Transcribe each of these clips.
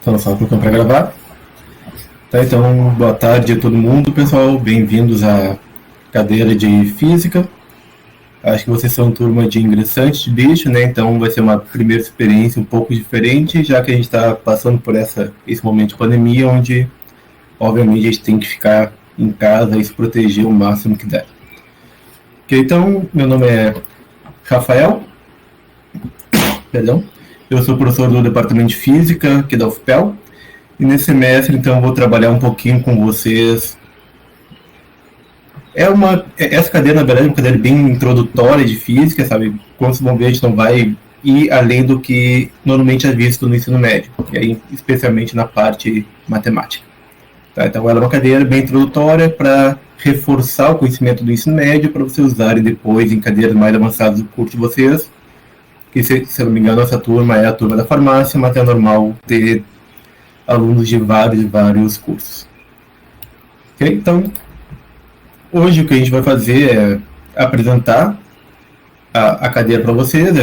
Então, só colocando para gravar. Tá, então, boa tarde a todo mundo, pessoal. Bem-vindos à cadeira de Física. Acho que vocês são turma de ingressantes de bicho, né? Então vai ser uma primeira experiência um pouco diferente, já que a gente está passando por esse momento de pandemia, onde, obviamente, a gente tem que ficar em casa e se proteger o máximo que der. Ok, então, meu nome é Rafael. Perdão. Eu sou professor do Departamento de Física aqui da UFPEL. E nesse semestre, então, eu vou trabalhar um pouquinho com vocês. Essa cadeira, na verdade, é uma cadeira bem introdutória de física, sabe? Como vocês vão ver, a gente não vai ir além do que normalmente é visto no ensino médio, e aí, especialmente na parte matemática. Tá? Então, ela é uma cadeira bem introdutória para reforçar o conhecimento do ensino médio, para vocês usarem depois em cadeiras mais avançadas do curso de vocês. Que, se eu não me engano, essa turma é a turma da farmácia, mas é normal ter alunos de vários cursos. Ok? Então, hoje o que a gente vai fazer é apresentar a cadeira para vocês,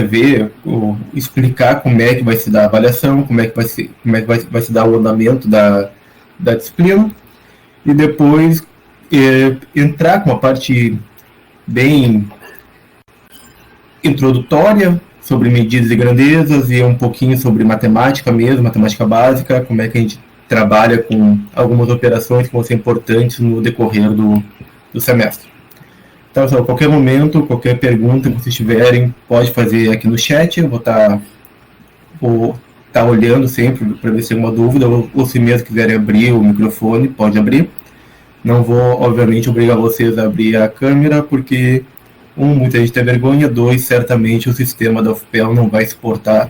explicar como é que vai se dar a avaliação, como é que vai se dar o andamento da disciplina, e depois entrar com uma parte bem introdutória sobre medidas e grandezas e um pouquinho sobre matemática mesmo, matemática básica, como é que a gente trabalha com algumas operações que vão ser importantes no decorrer do semestre. Então, a qualquer momento, qualquer pergunta que vocês tiverem, pode fazer aqui no chat. Eu vou estar olhando sempre para ver se tem alguma dúvida, ou se mesmo quiserem abrir o microfone, pode abrir. Não vou, obviamente, obrigar vocês a abrir a câmera, porque, muita gente tem vergonha, 2, certamente o sistema da UFPEL não vai suportar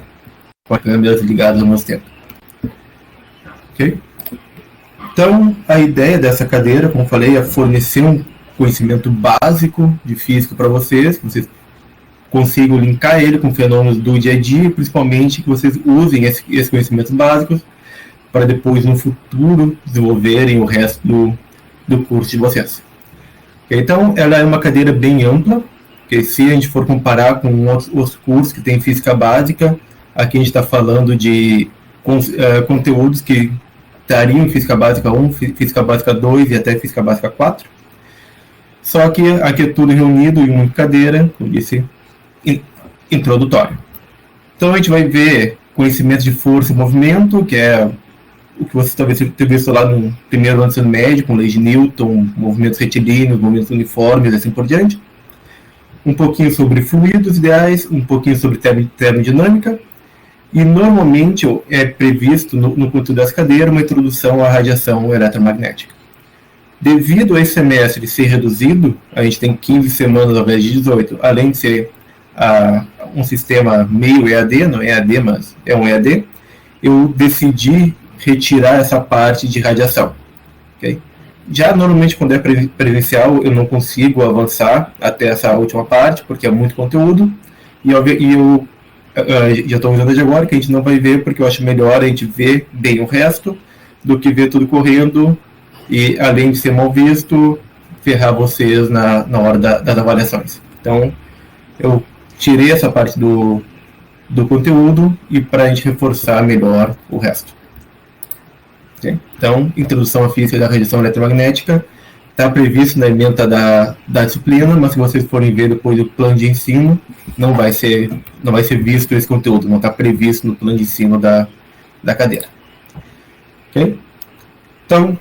com as câmeras ligadas ao mesmo tempo. Ok? Então, a ideia dessa cadeira, como falei, é fornecer um conhecimento básico de física para vocês, que vocês consigam linkar ele com fenômenos do dia a dia, principalmente que vocês usem esses conhecimentos básicos para depois, no futuro, desenvolverem o resto do curso de vocês. Então, ela é uma cadeira bem ampla, que se a gente for comparar com outros cursos que tem física básica, aqui a gente está falando de conteúdos que estariam em Física Básica 1, Física Básica 2 e até Física Básica 4. Só que aqui é tudo reunido em uma cadeira, como disse, introdutória. Então a gente vai ver conhecimentos de força e movimento, que é o que você talvez tenha visto lá no primeiro ano do ensino médio, com lei de Newton, movimentos retilíneos, movimentos uniformes, assim por diante. Um pouquinho sobre fluidos ideais, um pouquinho sobre termodinâmica. E normalmente é previsto no conteúdo dessa cadeira uma introdução à radiação eletromagnética. Devido a esse semestre ser reduzido, a gente tem 15 semanas ao invés de 18, além de ser um sistema meio EAD, não é EAD, mas é um EAD, eu decidi retirar essa parte de radiação. Okay? Já normalmente quando é presencial eu não consigo avançar até essa última parte, porque é muito conteúdo, e eu já estou avisando de agora que a gente não vai ver, porque eu acho melhor a gente ver bem o resto do que ver tudo correndo e, além de ser mal visto, ferrar vocês na hora das avaliações. Então, eu tirei essa parte do conteúdo e para a gente reforçar melhor o resto. Okay? Então, introdução à física da radiação eletromagnética está previsto na ementa da disciplina, mas se vocês forem ver depois do plano de ensino, não vai ser visto esse conteúdo, não está previsto no plano de ensino da cadeira. Ok? Então,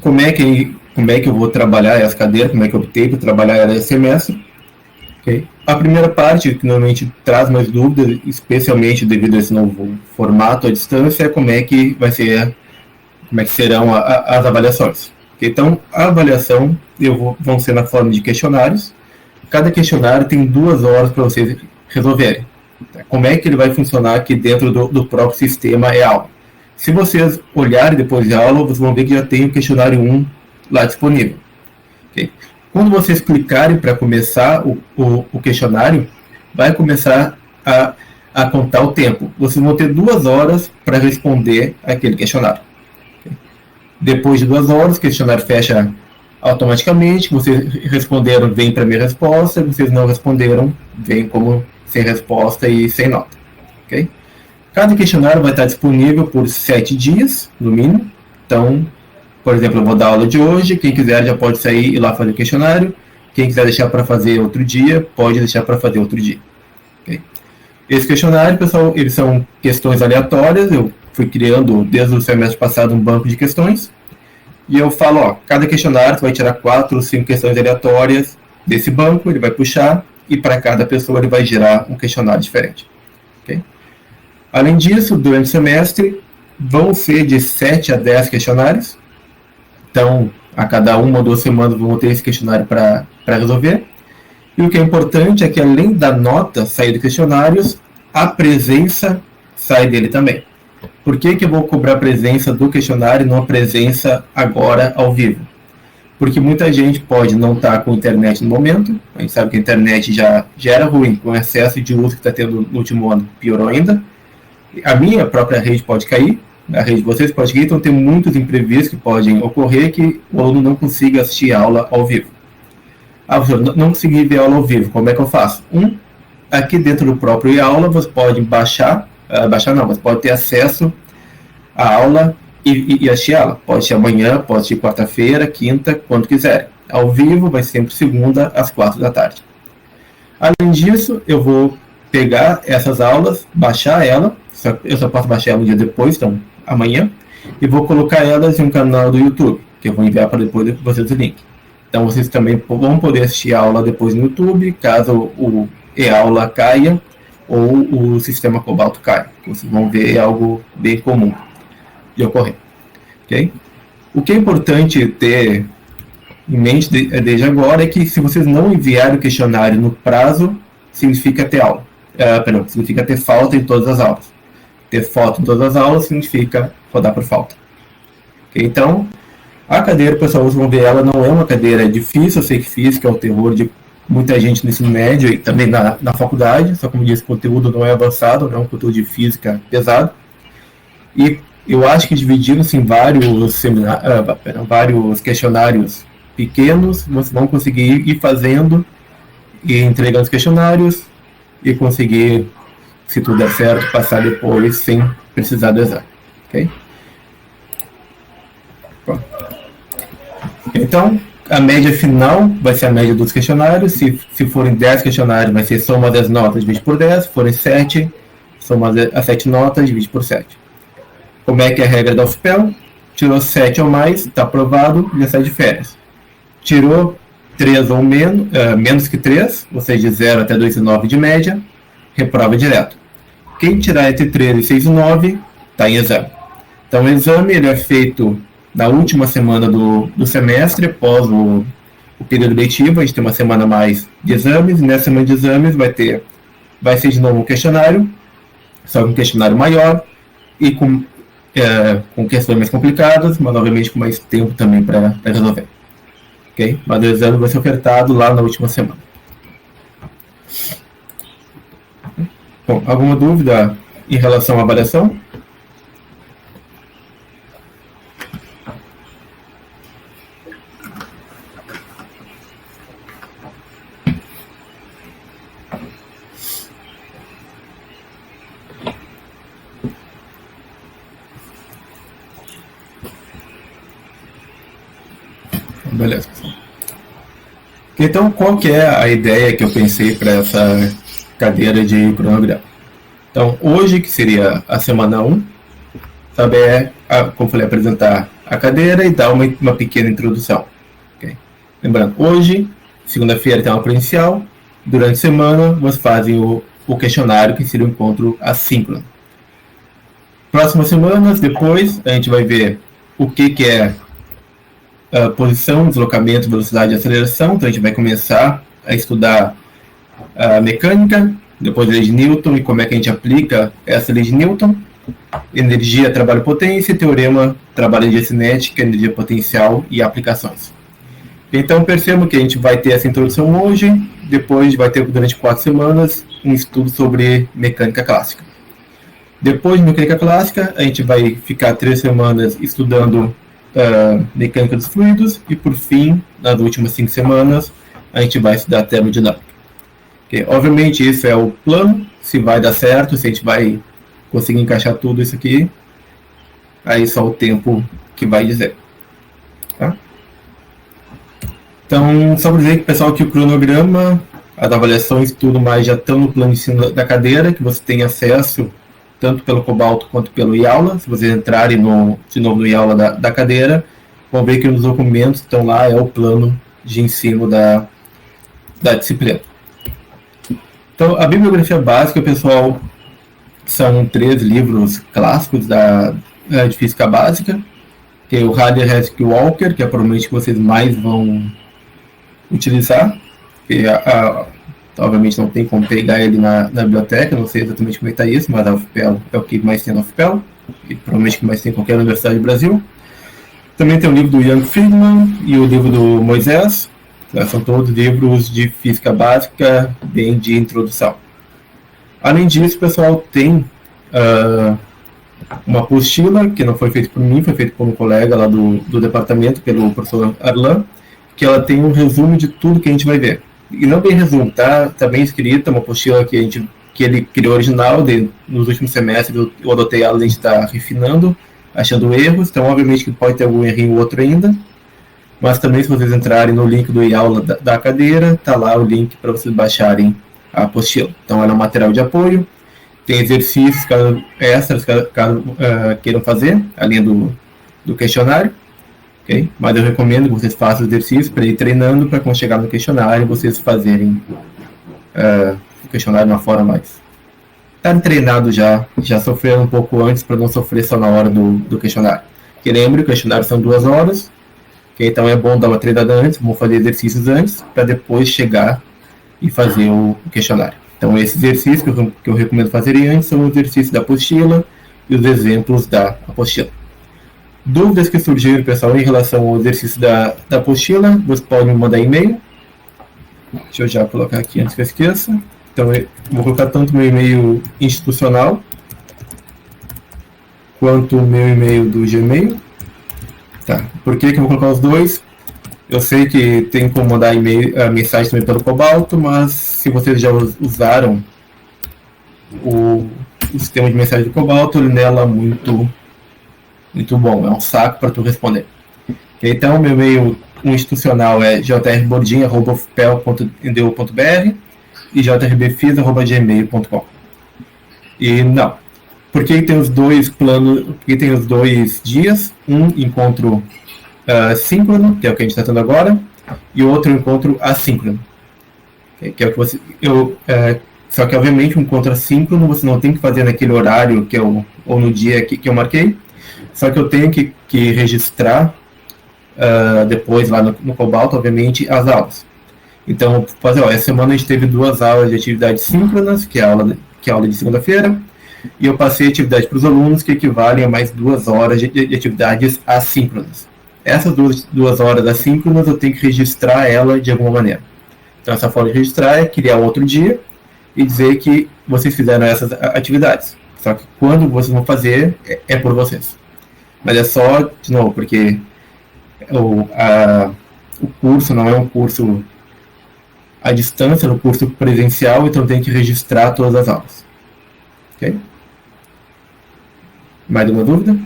como é que eu vou trabalhar essa cadeira, como é que eu optei para trabalhar ela esse semestre? Okay? A primeira parte, que normalmente traz mais dúvidas, especialmente devido a esse novo formato à distância, é como é que serão as avaliações. Então, a avaliação vão ser na forma de questionários. Cada questionário tem 2 horas para vocês resolverem. Como é que ele vai funcionar aqui dentro do próprio sistema EAL. Se vocês olharem depois de aula, vocês vão ver que já tem o questionário 1 lá disponível. Okay? Quando vocês clicarem para começar o questionário, vai começar a contar o tempo. Vocês vão ter 2 horas para responder aquele questionário. Depois de 2 horas, o questionário fecha automaticamente. Vocês responderam, vem para minha resposta. Vocês não responderam, vem como sem resposta e sem nota. Okay? Cada questionário vai estar disponível por 7 dias, no mínimo. Então, por exemplo, eu vou dar aula de hoje, quem quiser já pode sair e ir lá fazer o questionário. Quem quiser deixar para fazer outro dia, pode deixar para fazer outro dia. Okay? Esse questionário, pessoal, eles são questões aleatórias. Eu fui criando, desde o semestre passado, um banco de questões. E eu falo, ó, cada questionário vai tirar 4 ou 5 questões aleatórias desse banco, ele vai puxar, e para cada pessoa ele vai gerar um questionário diferente. Okay? Além disso, durante o semestre, vão ser de 7 a 10 questionários. Então, a cada 1 ou 2 semanas vamos ter esse questionário para resolver. E o que é importante é que, além da nota sair dos questionários, a presença sai dele também. Por que eu vou cobrar a presença do questionário e não a presença agora ao vivo? Porque muita gente pode não estar com internet no momento. A gente sabe que a internet já era ruim, com o excesso de uso que está tendo no último ano, piorou ainda. A minha própria rede pode cair, a rede de vocês pode cair, então tem muitos imprevistos que podem ocorrer que o aluno não consiga assistir a aula ao vivo. Professor, não consegui ver a aula ao vivo, como é que eu faço? Aqui dentro do próprio aula você pode você pode ter acesso à aula e assistir ela. Pode ser amanhã, pode ser quarta-feira, quinta, quando quiser. Ao vivo vai ser sempre segunda às 4 da tarde. Além disso, eu vou pegar essas aulas, baixar ela, eu só posso baixar ela um dia depois, então amanhã, e vou colocar elas em um canal do YouTube, que eu vou enviar para depois vocês o link. Então vocês também vão poder assistir a aula depois no YouTube, caso o e-aula caia ou o sistema Cobalto caia. Vocês vão ver algo bem comum de ocorrer. Okay? O que é importante ter em mente desde agora é que se vocês não enviarem o questionário no prazo, significa ter aula. Significa ter falta em todas as aulas. Ter falta em todas as aulas significa rodar por falta. Okay? Então, a cadeira, pessoal, vocês vão ver, ela não é uma cadeira difícil. Eu sei que física é o terror de muita gente no ensino médio e também na faculdade, só como disse, o conteúdo não é avançado, não é um conteúdo de física pesado. E eu acho que dividindo-se em vários questionários pequenos, vocês vão conseguir ir fazendo e entregando os questionários e conseguir, se tudo der certo, passar depois sem precisar do exame. Ok? Bom. Então, a média final vai ser a média dos questionários. Se forem 10 questionários, vai ser soma das notas, divide por 10. Se forem 7, soma as 7 notas, divide por 7. Como é que é a regra da UFPEL? Tirou 7 ou mais, está aprovado, já sai de férias. Tirou 3 ou menos que 3, ou seja, de 0 até 2,9 de média, reprova direto. Quem tirar entre 3 e 6,9 está em exame. Então, o exame ele é feito na última semana do semestre, após o período letivo. A gente tem uma semana a mais de exames, e nessa semana de exames vai ser de novo um questionário, só um questionário maior, e com questões mais complicadas, mas obviamente com mais tempo também para resolver. Okay? Mas o exame vai ser ofertado lá na última semana. Bom, alguma dúvida em relação à avaliação? Beleza. Então, qual que é a ideia que eu pensei para essa cadeira de cronograma? Então, hoje, que seria a semana 1, sabe, como falei, apresentar a cadeira e dar uma pequena introdução. Okay? Lembrando, hoje, segunda-feira, tem uma presencial. Durante a semana, vocês fazem o questionário, que seria o encontro assíncrono. Próximas semanas, depois, a gente vai ver o que é posição, deslocamento, velocidade e aceleração. Então a gente vai começar a estudar a mecânica, depois a lei de Newton e como é que a gente aplica essa lei de Newton, energia, trabalho, potência, teorema, trabalho, energia cinética, energia potencial e aplicações. Então percebam que a gente vai ter essa introdução hoje, depois a gente vai ter durante 4 semanas um estudo sobre mecânica clássica. Depois de mecânica clássica, a gente vai ficar 3 semanas estudando mecânica dos fluidos, e por fim, nas últimas 5 semanas, a gente vai estudar termodinâmica. Okay? Obviamente, isso é o plano, se vai dar certo, se a gente vai conseguir encaixar tudo isso aqui, aí só o tempo que vai dizer. Tá? Então, só para dizer, pessoal, que o cronograma, as avaliações e tudo mais já estão no plano de ensino da cadeira, que você tem acesso tanto pelo Cobalto quanto pelo IAula. Se vocês entrarem de novo no IAula da cadeira, vão ver que nos documentos estão lá, é o plano de ensino da disciplina. Então, a bibliografia básica, pessoal, são 3 livros clássicos de física básica, que é o Hardy Heskey Walker, que é provavelmente que vocês mais vão utilizar, que obviamente não tem como pegar ele na biblioteca, não sei exatamente como está isso, mas a UFPEL é o que mais tem na UFPEL, e provavelmente que mais tem em qualquer universidade do Brasil. Também tem o livro do Young Friedman e o livro do Moisés. São todos livros de física básica, bem de introdução. Além disso, pessoal, tem uma apostila, que não foi feita por mim, foi feita por um colega lá do departamento, pelo professor Arlan, que ela tem um resumo de tudo que a gente vai ver. E não bem resumo, tá bem escrita, uma apostila que ele criou original, nos últimos semestres eu adotei ela, a gente está refinando, achando erros, então obviamente que pode ter algum errinho ou outro ainda, mas também se vocês entrarem no link do IAula da cadeira, tá lá o link para vocês baixarem a apostila. Então ela é um material de apoio, tem exercícios extras caso queiram fazer, além do questionário, okay? Mas eu recomendo que vocês façam exercícios para ir treinando, para quando chegar no questionário vocês fazerem o questionário de uma forma mais... Estarem treinados já sofreram um pouco antes para não sofrer só na hora do questionário. Que lembre, o questionário são 2 horas, okay? Então é bom dar uma treinada antes, vamos fazer exercícios antes, para depois chegar e fazer o questionário. Então esses exercícios que eu recomendo fazerem antes são os exercícios da apostila e os exemplos da apostila. Dúvidas que surgiram, pessoal, em relação ao exercício da apostila, vocês podem me mandar e-mail. Deixa eu já colocar aqui antes que eu esqueça. Então, eu vou colocar tanto o meu e-mail institucional quanto o meu e-mail do Gmail. Tá. Por que eu vou colocar os dois? Eu sei que tem como mandar a mensagem também pelo Cobalto, mas se vocês já usaram o sistema de mensagem do Cobalto, ele nela muito bom. É um saco para tu responder. Então, meu e-mail institucional é jrbordinha@ufpel.edu.br e jrbfis@gmail.com. E não. Por que tem os dois planos? Porque tem os 2 dias, um encontro síncrono, que é o que a gente está tendo agora, e outro encontro assíncrono, que é o que você... só que obviamente um encontro assíncrono você não tem que fazer naquele horário ou no dia que eu marquei, só que eu tenho que registrar depois lá no Cobalto, obviamente, as aulas. Então, essa semana a gente teve 2 aulas de atividades síncronas, que é a aula de segunda-feira, e eu passei atividade para os alunos que equivalem a mais 2 horas de atividades assíncronas. Essas 2 horas assíncronas eu tenho que registrar ela de alguma maneira. Então, essa forma de registrar é criar outro dia e dizer que vocês fizeram essas atividades. Só que quando vocês vão fazer, é por vocês. Mas é só, de novo, porque o curso não é um curso à distância, é um curso presencial, então tem que registrar todas as aulas. Ok? Mais alguma dúvida?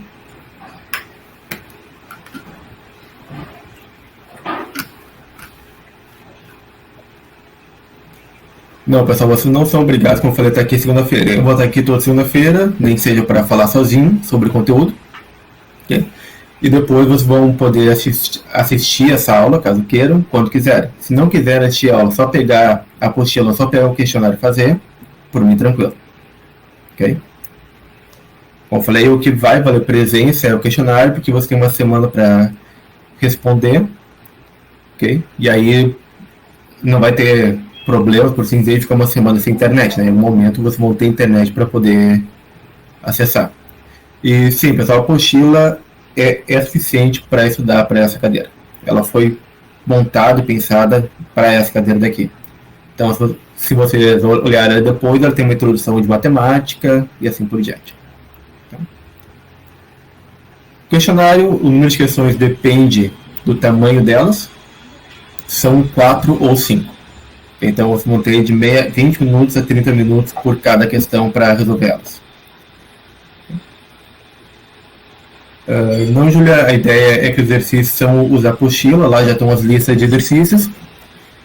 Não, pessoal, vocês não são obrigados, como eu falei, até aqui segunda-feira. Eu vou estar aqui toda segunda-feira, nem que seja para falar sozinho sobre o conteúdo. Okay? E depois vocês vão poder assistir essa aula, caso queiram, quando quiserem. Se não quiserem assistir a aula, só pegar a apostila, só pegar o questionário e fazer, por mim tranquilo. Ok? Como eu falei, o que vai valer presença é o questionário, porque você tem uma semana para responder. Ok? E aí não vai ter problemas por assim dizer de ficar uma semana sem internet, né? Em um momento vocês vão ter internet para poder acessar. E sim, pessoal, a apostila é suficiente para estudar para essa cadeira. Ela foi montada e pensada para essa cadeira daqui. Então, se vocês olharem depois, ela tem uma introdução de matemática e assim por diante. Então, questionário, o número de questões depende do tamanho delas. São 4 ou 5. Então, vocês vão ter de 20 minutos a 30 minutos por cada questão para resolvê-las. Não, Julia, a ideia é que os exercícios são os apostila, lá já estão as listas de exercícios.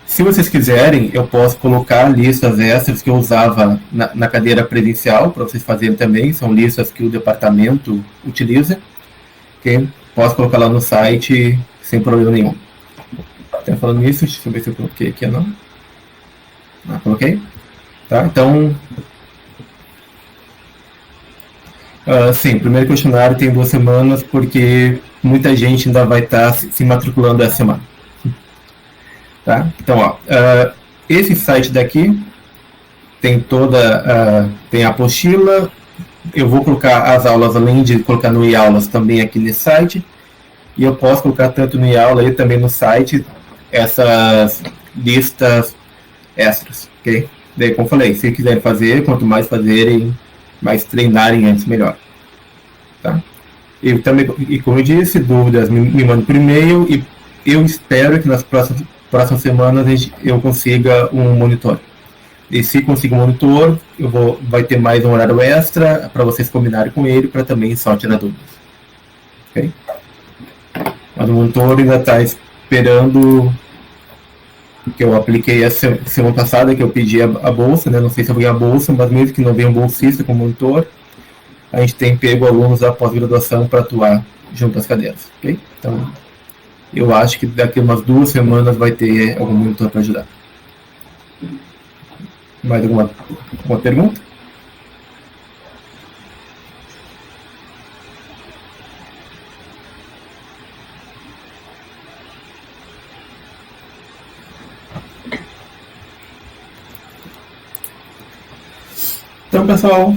Se vocês quiserem, eu posso colocar listas extras que eu usava na cadeira presencial, para vocês fazerem também, são listas que o departamento utiliza, ok? Posso colocar lá no site sem problema nenhum. Tá falando nisso, deixa eu ver se eu coloquei aqui ou não. Coloquei? Tá, então... sim, o primeiro questionário tem 2 semanas, porque muita gente ainda vai estar se matriculando essa semana. Tá? Então, esse site daqui tem tem a apostila. Eu vou colocar as aulas, além de colocar no e-aulas, também aqui nesse site. E eu posso colocar tanto no e-aula e também no site essas listas extras, ok? Daí, como eu falei, se quiserem fazer, quanto mais fazerem, mais treinarem antes, melhor. Tá? E também, e como eu disse, dúvidas me mandem por e-mail, e eu espero que nas próximas semanas eu consiga um monitor. E se conseguir um monitor, vai ter mais um horário extra para vocês combinarem com ele, para também só tirar dúvidas. Ok? Mas o monitor ainda está esperando, que eu apliquei a semana passada, que eu pedi a bolsa, né? Não sei se eu vou ganhar a bolsa, mas mesmo que não venha um bolsista com monitor, a gente tem pego alunos da pós-graduação para atuar junto às cadeiras. Ok? Então, eu acho que daqui a umas 2 semanas vai ter algum monitor para ajudar. Mais alguma pergunta? Então, pessoal,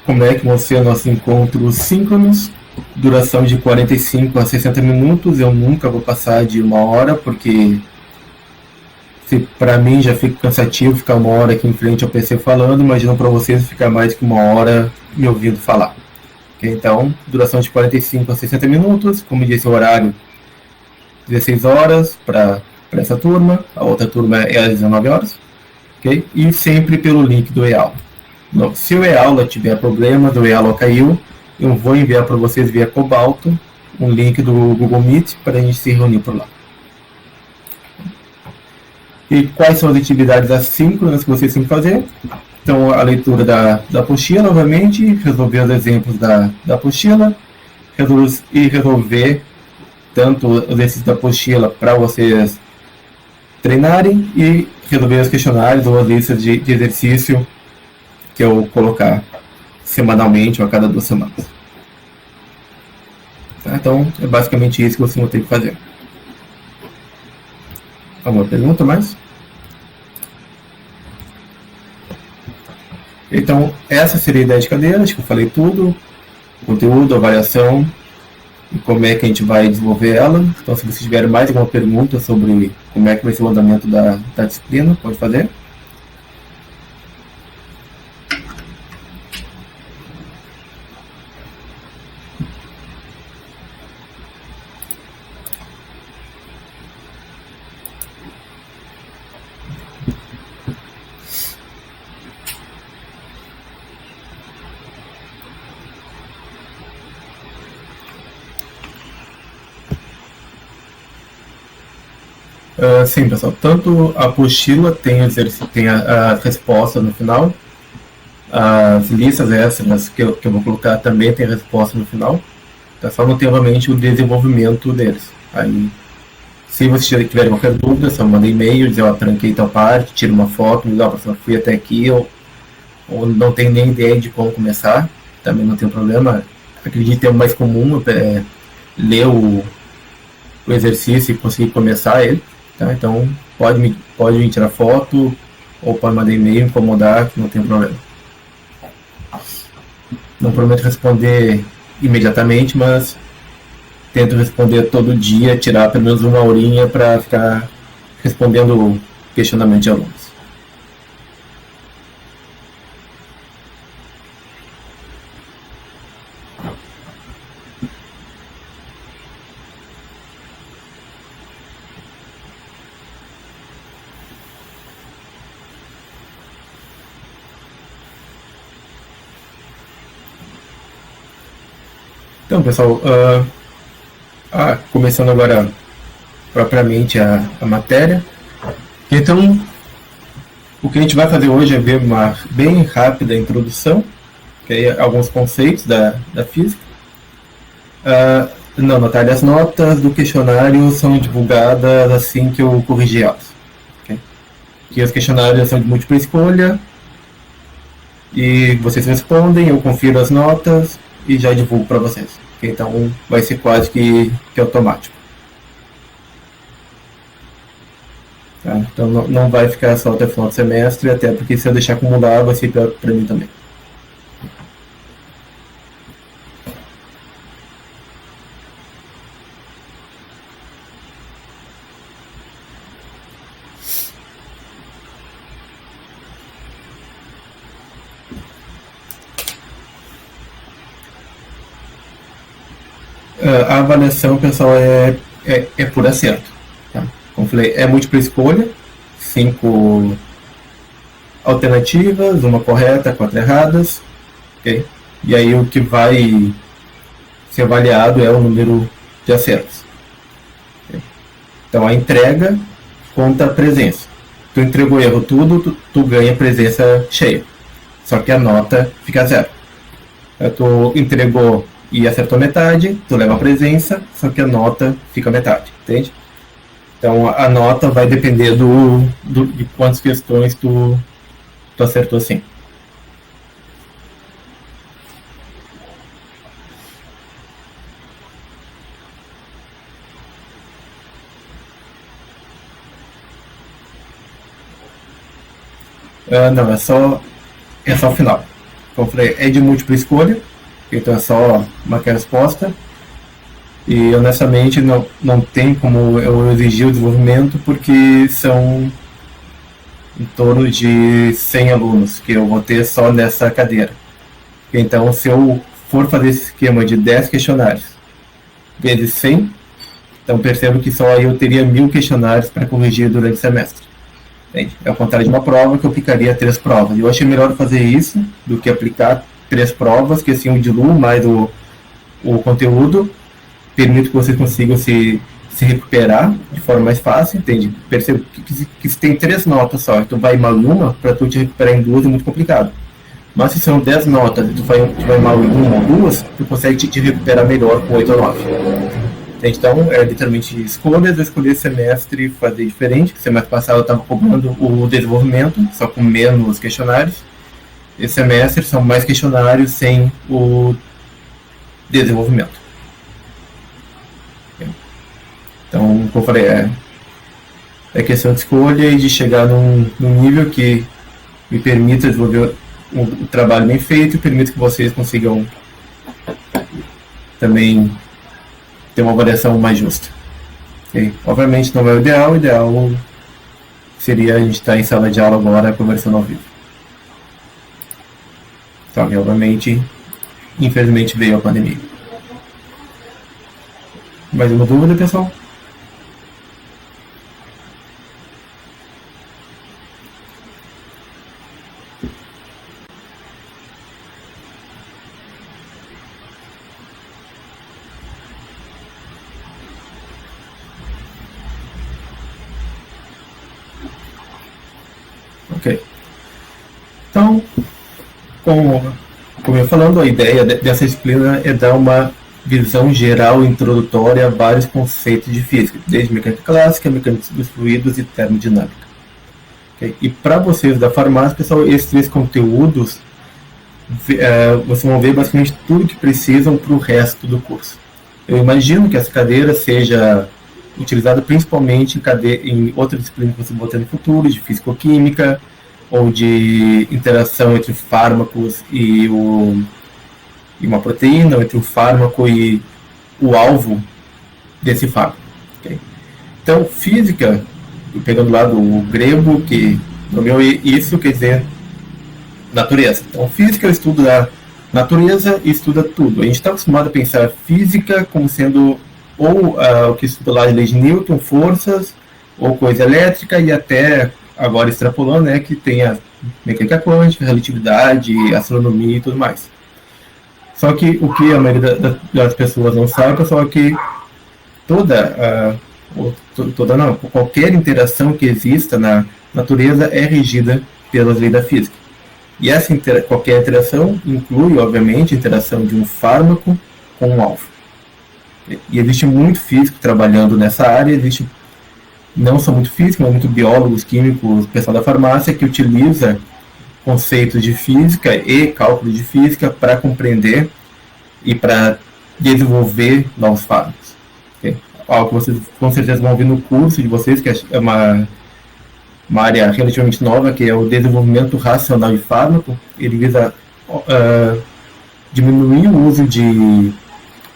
como é que vão ser nossos encontros síncronos? Duração de 45 a 60 minutos. Eu nunca vou passar de 1 hora, porque para mim já fica cansativo ficar 1 hora aqui em frente ao PC falando. Imagina para vocês ficar mais que 1 hora me ouvindo falar. Okay? Então, duração de 45 a 60 minutos. Como disse, o horário 16 horas para essa turma. A outra turma é às 19 horas. Okay? E sempre pelo link do e-aula. Se o e-aula tiver problema, do e-aula caiu, eu vou enviar para vocês via Cobalto um link do Google Meet para a gente se reunir por lá. E quais são as atividades assíncronas que vocês têm que fazer? Então, a leitura da apostila, novamente, resolver os exemplos da apostila, resolver tanto os exercícios da apostila para vocês treinarem, e resolver os questionários ou as listas de exercício que eu colocar semanalmente ou a cada 2 semanas. Tá? Então, é basicamente isso que vocês vão ter que fazer. Alguma pergunta mais? Então, essa seria a ideia de cadeira. Acho que eu falei tudo. Conteúdo, avaliação e como é que a gente vai desenvolver ela. Então, se vocês tiverem mais alguma pergunta sobre como é que vai ser o andamento da disciplina, pode fazer. Sim, pessoal. Tanto a apostila tem a resposta no final, as listas extras que eu vou colocar também tem a resposta no final. Tá? Só não tem realmente o desenvolvimento deles. Aí, se vocês tiverem qualquer dúvida, só manda e-mail, dizer, ó, tranquei tal parte, tira uma foto, me dá, professor, fui até aqui, ou não tem nem ideia de como começar, também não tem problema. Acredito que é o mais comum ler o exercício e conseguir começar ele. Tá? Então, pode me tirar foto ou pode mandar e-mail, incomodar, que não tem problema. Não prometo responder imediatamente, mas tento responder todo dia, tirar pelo menos 1 horinha para ficar respondendo questionamento de alunos. Então, pessoal, começando agora propriamente a matéria. Então, o que a gente vai fazer hoje é ver uma bem rápida introdução, que é alguns conceitos da física. Não, Natália, as notas do questionário são divulgadas assim que eu corrigi elas. Okay? Que os questionários são de múltipla escolha, e vocês respondem, eu confiro as notas e já divulgo para vocês. Okay? Então, vai ser quase que automático. Tá? Então, não vai ficar só até o final do semestre, até porque se eu deixar acumular, vai ser pior para mim também. A avaliação, pessoal, é por acerto. Tá? Como eu falei, é múltipla escolha, 5 alternativas, uma correta, 4 erradas. Okay? E aí o que vai ser avaliado é o número de acertos. Okay? Então a entrega conta a presença. Tu entregou erro tudo, tu ganha presença cheia. Só que a nota fica 0. Tu entregou e acertou metade, tu leva a presença, só que a nota fica metade, entende? Então a nota vai depender de quantas questões tu acertou assim. Não, é só o final. Como eu falei, é de múltipla escolha, então é só uma resposta. E honestamente não tem como eu exigir o desenvolvimento, porque são em torno de 100 alunos que eu vou ter só nessa cadeira. Então, se eu for fazer esse esquema de 10 questionários vezes 100, então percebo que só aí eu teria 1000 questionários para corrigir durante o semestre. Entende? É o contrário de uma prova que eu aplicaria 3 provas. Eu achei melhor fazer isso do que aplicar 3 provas, que assim eu diluo mais o conteúdo, permite que vocês consigam se recuperar de forma mais fácil, entende? Percebo que se tem 3 notas só, tu vai mal em uma, para tu te recuperar em 2 é muito complicado. Mas se são 10 notas e tu vai mal em 1 ou 2, tu consegue te recuperar melhor com 8 ou 9. Então, é literalmente escolhas. Eu escolhi esse semestre fazer diferente. Semestre passado eu estava cobrando o desenvolvimento, só com menos questionários. Esse semestre são mais questionários sem o desenvolvimento. Então, como eu falei, é questão de escolha e de chegar num nível que me permita desenvolver um trabalho bem feito e permita que vocês consigam também ter uma avaliação mais justa. Okay? Obviamente não é o ideal seria a gente estar em sala de aula agora conversando ao vivo. Só que obviamente, infelizmente veio a pandemia. Mais uma dúvida, pessoal? Ok. Então, como eu ia falando, a ideia dessa disciplina é dar uma visão geral introdutória a vários conceitos de física, desde mecânica clássica, mecânica dos fluidos e termodinâmica. Okay? E para vocês da farmácia, pessoal, esses 3 conteúdos, vocês vão ver basicamente tudo que precisam para o resto do curso. Eu imagino que essa cadeira seja utilizada principalmente em outras disciplinas que você vai ter no futuro, de físico-química, ou de interação entre fármacos e uma proteína, ou entre o fármaco e o alvo desse fármaco. Okay? Então, física, pegando lá do grego, que nomeou isso, quer dizer natureza. Então, física é o estudo da natureza e estuda tudo. A gente está acostumado a pensar física como sendo ou o que estuda lá de lei de Newton, forças, ou coisa elétrica, e até agora extrapolando, né, que tem a mecânica quântica, relatividade, astronomia e tudo mais. Só que o que a maioria das pessoas não sabe é só que qualquer interação que exista na natureza é regida pelas leis da física. E qualquer interação inclui, obviamente, a interação de um fármaco com um alvo. E existe muito físico trabalhando nessa área, não só muito físico, mas muito biólogos, químicos, pessoal da farmácia que utiliza conceitos de física e cálculo de física para compreender e para desenvolver novos fármacos. Okay? Algo que vocês com certeza vão ouvir no curso de vocês, que é uma área relativamente nova, que é o desenvolvimento racional de fármaco. Ele visa diminuir o uso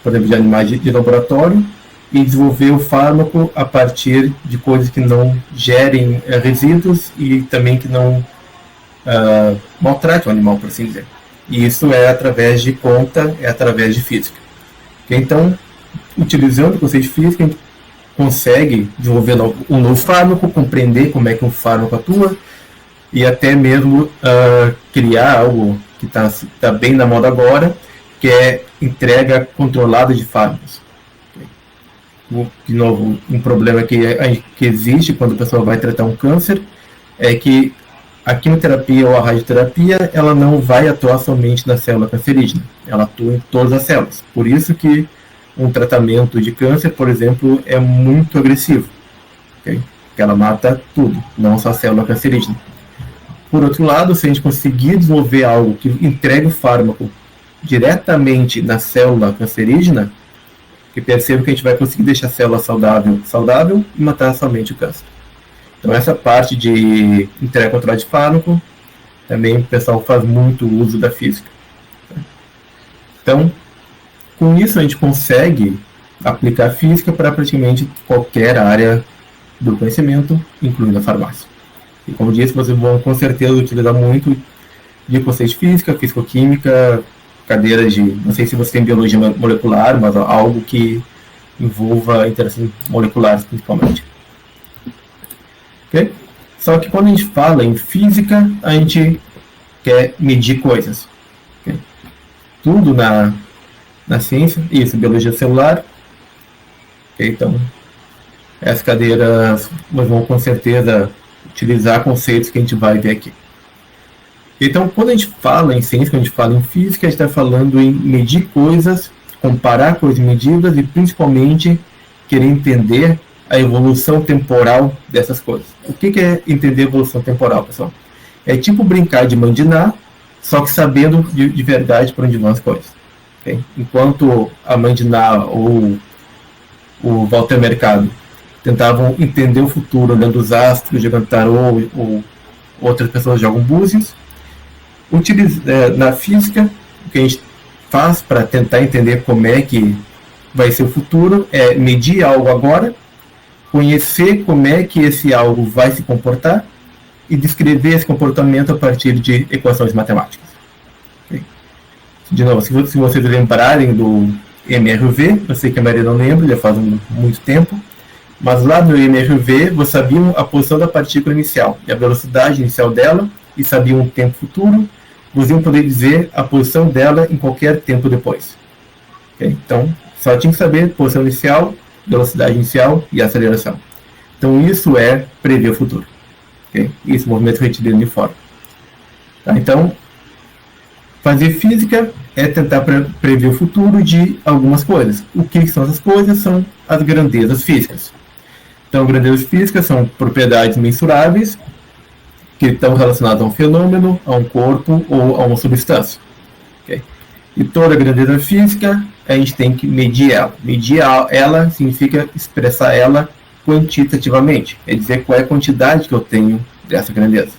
por exemplo, de animais de laboratório e desenvolver o fármaco a partir de coisas que não gerem resíduos e também que não maltrate o animal, por assim dizer. E isso é através de conta, é através de física. Então, utilizando o conceito de física, a gente consegue desenvolver um novo fármaco, compreender como é que um fármaco atua e até mesmo criar algo que está bem na moda agora, que é entrega controlada de fármacos. De novo, um problema que existe quando a pessoa vai tratar um câncer é que a quimioterapia ou a radioterapia ela não vai atuar somente na célula cancerígena, ela atua em todas as células. Por isso que um tratamento de câncer, por exemplo, é muito agressivo, okay? Porque ela mata tudo, não só a célula cancerígena. Por outro lado, se a gente conseguir desenvolver algo que entregue o fármaco diretamente na célula cancerígena, que perceba que a gente vai conseguir deixar a célula saudável e matar somente o câncer. Então essa parte de entrega controlada de fármaco, também o pessoal faz muito uso da física. Então, com isso a gente consegue aplicar a física para praticamente qualquer área do conhecimento, incluindo a farmácia. E como disse, vocês vão com certeza utilizar muito de conceito de física, fisicoquímica, cadeiras de, não sei se você tem biologia molecular, mas algo que envolva interações moleculares principalmente. Okay? Só que quando a gente fala em física, a gente quer medir coisas. Okay? Tudo na ciência, isso, biologia celular. Okay? Então, essas cadeiras nós vamos com certeza utilizar conceitos que a gente vai ver aqui. Então, quando a gente fala em ciência, quando a gente fala em física, a gente está falando em medir coisas, comparar coisas medidas e principalmente querer entender a evolução temporal dessas coisas. O que é entender evolução temporal, pessoal? É tipo brincar de mandinar, só que sabendo de verdade para onde vão as coisas. Okay? Enquanto a Mandiná ou o Walter Mercado tentavam entender o futuro olhando os astros, jogando tarô ou outras pessoas jogam búzios, na física, o que a gente faz para tentar entender como é que vai ser o futuro é medir algo agora, conhecer como é que esse algo vai se comportar e descrever esse comportamento a partir de equações matemáticas. Okay? De novo, se vocês lembrarem do MRV, eu sei que a maioria não lembra, já faz muito tempo, mas lá no MRV vocês sabiam a posição da partícula inicial e a velocidade inicial dela e sabiam o tempo futuro, vocês iam poder dizer a posição dela em qualquer tempo depois. Okay? Então, só tinha que saber posição inicial, velocidade inicial e aceleração. Então, isso é prever o futuro. Okay? Isso, movimento retilíneo uniforme. Tá? Então, fazer física é tentar prever o futuro de algumas coisas. O que são essas coisas? São as grandezas físicas. Então, grandezas físicas são propriedades mensuráveis que estão relacionadas a um fenômeno, a um corpo ou a uma substância. Okay? E toda grandeza física, a gente tem que medir ela. Medir ela significa expressar ela quantitativamente, é dizer qual é a quantidade que eu tenho dessa grandeza.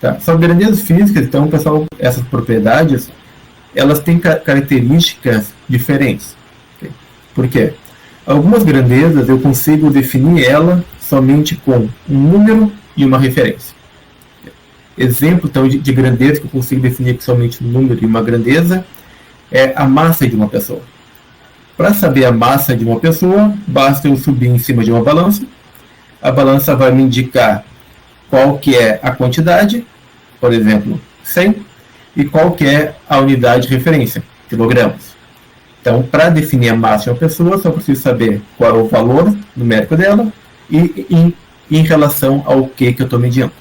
Tá? São grandezas físicas, então, pessoal, essas propriedades, elas têm características diferentes. Okay? Por quê? Algumas grandezas eu consigo definir ela somente com um número e uma referência. Exemplo então, de grandeza que eu consigo definir com somente um número e uma grandeza é a massa de uma pessoa. Para saber a massa de uma pessoa, basta eu subir em cima de uma balança. A balança vai me indicar qual que é a quantidade, por exemplo, 100, e qual que é a unidade de referência, quilogramas. Então, para definir a massa de uma pessoa, só preciso saber qual é o valor numérico dela e em relação ao que eu estou medindo.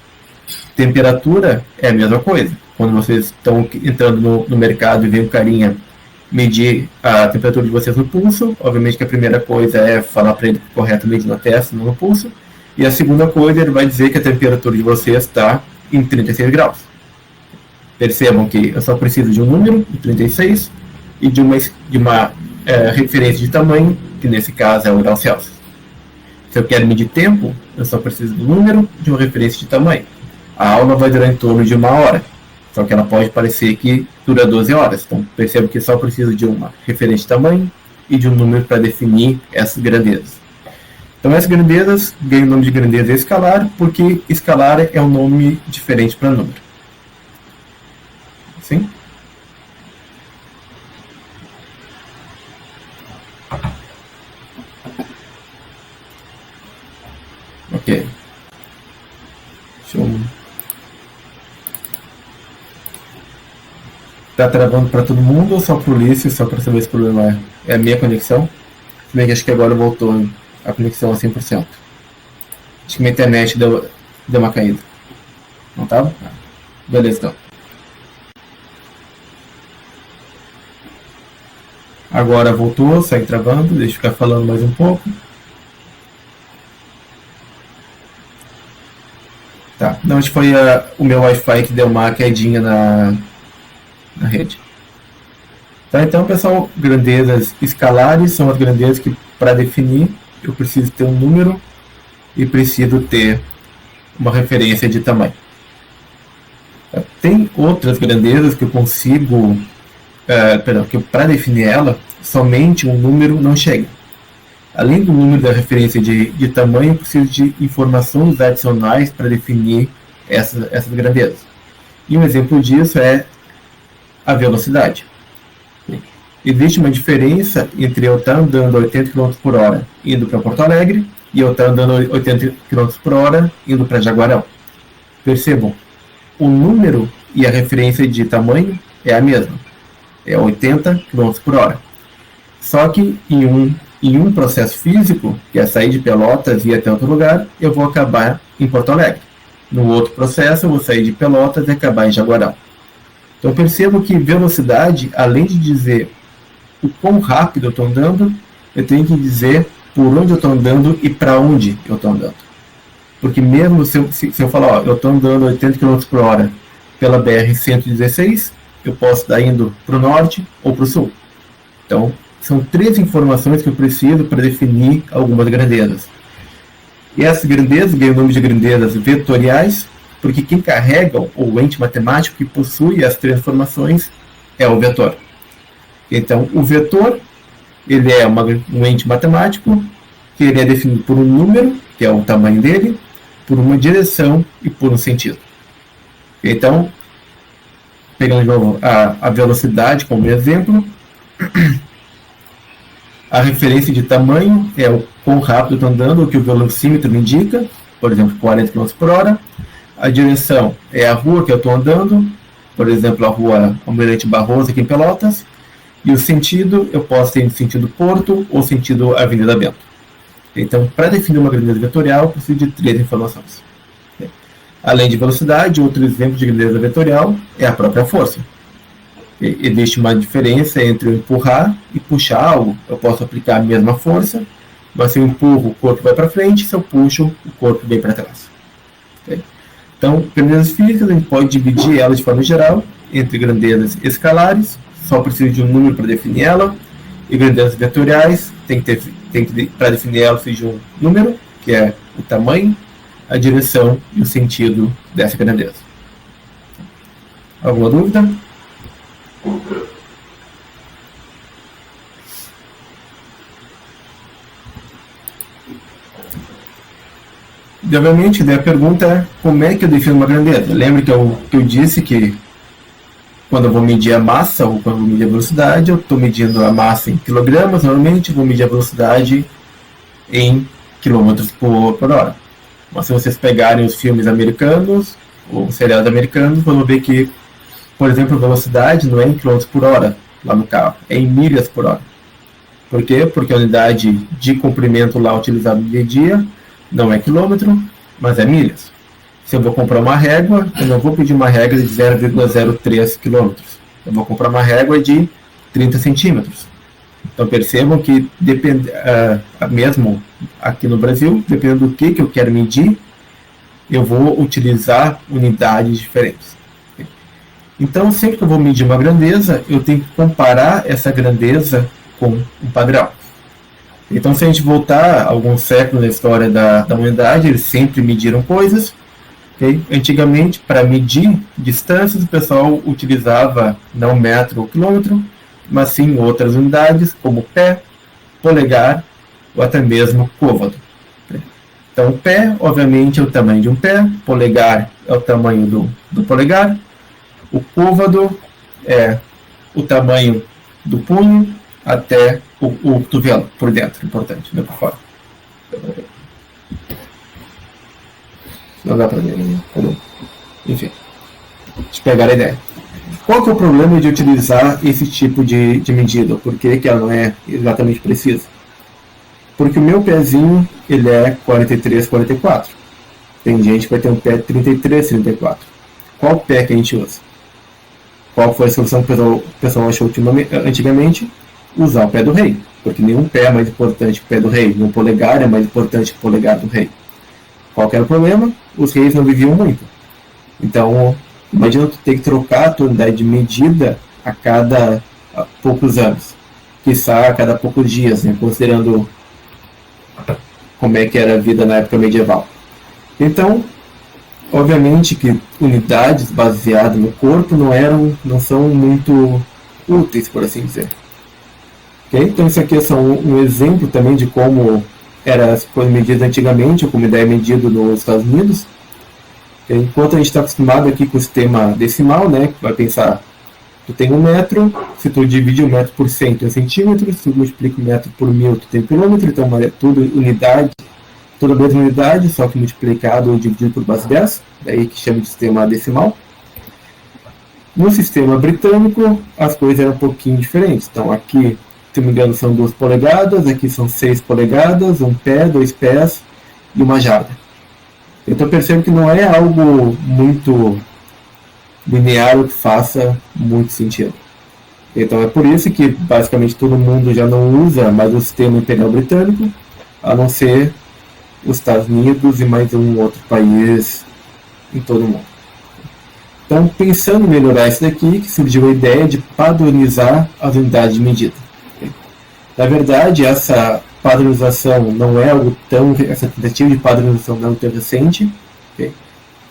Temperatura é a mesma coisa. Quando vocês estão entrando no mercado e vem um carinha medir a temperatura de vocês no pulso, obviamente que a primeira coisa é falar para ele corretamente na testa, não no pulso, e a segunda coisa ele vai dizer que a temperatura de vocês está em 36 graus. Percebam que eu só preciso de um número, de 36, e de uma referência de tamanho, que nesse caso é o grau Celsius. Se eu quero medir tempo, eu só preciso do número, de uma referência de tamanho. A aula vai durar em torno de 1 hora, só que ela pode parecer que dura 12 horas. Então, percebo que só preciso de uma referência de tamanho e de um número para definir essas grandezas. Então, essas grandezas ganham o nome de grandeza escalar, porque escalar é um nome diferente para número. Sim? Ok. Deixa eu... Tá travando para todo mundo ou só para o Ulisses, só para saber se o problema é a minha conexão? Se bem que acho que agora voltou a conexão a 100%. Acho que minha internet deu uma caída. Não estava? Beleza, então. Agora voltou, segue travando, deixa eu ficar falando mais um pouco. Tá, não, acho que foi o meu Wi-Fi que deu uma quedinha na rede. Tá, então, pessoal, grandezas escalares são as grandezas que, para definir, eu preciso ter um número e preciso ter uma referência de tamanho. Tá, tem outras grandezas que eu consigo, que para definir ela, somente um número não chega. Além do número da referência de tamanho, eu preciso de informações adicionais para definir essas grandezas. E um exemplo disso é a velocidade. Existe uma diferença entre eu estar andando a 80 km por hora indo para Porto Alegre e eu estar andando a 80 km por hora indo para Jaguarão. Percebam, o número e a referência de tamanho é a mesma. É 80 km por hora. Só que em um processo físico, que é sair de Pelotas e ir até outro lugar, eu vou acabar em Porto Alegre. No outro processo, eu vou sair de Pelotas e acabar em Jaguarão. Então percebo que velocidade, além de dizer o quão rápido eu estou andando, eu tenho que dizer por onde eu estou andando e para onde eu estou andando. Porque mesmo se eu falar, eu estou andando 80 km por hora pela BR-116, eu posso estar indo para o norte ou para o sul. Então, são 3 informações que eu preciso para definir algumas grandezas. E essas grandezas ganham o nome de grandezas vetoriais, porque quem carrega o ente matemático que possui as 3 informações é o vetor. Então, o vetor ele é um ente matemático que ele é definido por um número, que é o tamanho dele, por uma direção e por um sentido. Então, pegando de novo a velocidade como exemplo, a referência de tamanho é o quão rápido eu estou andando, o que o velocímetro me indica, por exemplo, 40 km por hora. A direção é a rua que eu estou andando, por exemplo, a rua Almirante Barroso aqui em Pelotas. E o sentido, eu posso ter sentido Porto ou sentido Avenida Bento. Então, para definir uma grandeza vetorial, eu preciso de 3 informações. Além de velocidade, outro exemplo de grandeza vetorial é a própria força. Existe uma diferença entre eu empurrar e puxar algo. Eu posso aplicar a mesma força, mas se eu empurro, o corpo vai para frente, se eu puxo, o corpo vem para trás. Então, grandezas físicas, a gente pode dividir elas de forma geral entre grandezas escalares, só preciso de um número para definir ela, e grandezas vetoriais, para definir ela, precisa de um número, que é o tamanho, a direção e o sentido dessa grandeza. Alguma dúvida? E, obviamente, a pergunta é como é que eu defino uma grandeza? Lembra que eu disse que quando eu vou medir a massa ou quando eu vou medir a velocidade, eu estou medindo a massa em quilogramas, normalmente eu vou medir a velocidade em quilômetros por hora. Mas se vocês pegarem os filmes americanos, ou seriados americanos, vão ver que, por exemplo, a velocidade não é em quilômetros por hora, lá no carro, é em milhas por hora. Por quê? Porque a unidade de comprimento lá utilizada no dia a dia não é quilômetro, mas é milhas. Se eu vou comprar uma régua, eu não vou pedir uma régua de 0,03 quilômetros. Eu vou comprar uma régua de 30 centímetros. Então percebam que depende, mesmo aqui no Brasil, dependendo do que eu quero medir, eu vou utilizar unidades diferentes. Então, sempre que eu vou medir uma grandeza, eu tenho que comparar essa grandeza com um padrão. Então, se a gente voltar alguns séculos na história da humanidade, eles sempre mediram coisas. Okay? Antigamente, para medir distâncias, o pessoal utilizava não metro ou quilômetro, mas sim outras unidades, como pé, polegar ou até mesmo côvado. Então, o pé, obviamente, é o tamanho de um pé, polegar é o tamanho do polegar, o côvado é o tamanho do punho até o cotovelo, por dentro, importante, não por fora. Não dá para ver, né? Enfim, deixa eu pegar a ideia. Qual que é o problema de utilizar esse tipo de medida? Por que ela não é exatamente precisa? Porque o meu pezinho, ele é 43, 44. Tem gente que vai ter um pé 33, 34. Qual pé que a gente usa? Qual foi a solução que o pessoal achou antigamente? Usar o pé do rei. Porque nenhum pé é mais importante que o pé do rei. Nenhum polegar é mais importante que o polegar do rei. Qual que era o problema? Os reis não viviam muito. Então, imagina tu ter que trocar a tua unidade de medida a cada poucos anos. Quiçá a cada poucos dias, né? Considerando como é que era a vida na época medieval. Então, obviamente que unidades baseadas no corpo não são muito úteis, por assim dizer. Okay? Então isso aqui é só um exemplo também de como era as coisas medidas antigamente, ou como é medido nos Estados Unidos. Okay? Enquanto a gente está acostumado aqui com o sistema decimal, né, vai pensar, tu tem 1 metro, se tu divide 1 metro por 100, tem centímetros, se tu multiplica 1 metro por 1000, tu tem quilômetro, então é tudo unidade, toda a mesma unidade, só que multiplicado ou dividido por base 10, daí que chama de sistema decimal. No sistema britânico, as coisas eram um pouquinho diferentes. Então aqui, se não me engano, são 2 polegadas, aqui são 6 polegadas, um pé, 2 pés e uma jarda. Então percebo que não é algo muito linear ou que faça muito sentido. Então é por isso que basicamente todo mundo já não usa mais o sistema imperial britânico, a não ser os Estados Unidos e mais um outro país em todo o mundo. Então, pensando em melhorar isso daqui, que surgiu a ideia de padronizar as unidades de medida. Na verdade, essa padronização não é algo tão... essa tentativa de padronização não é tão recente.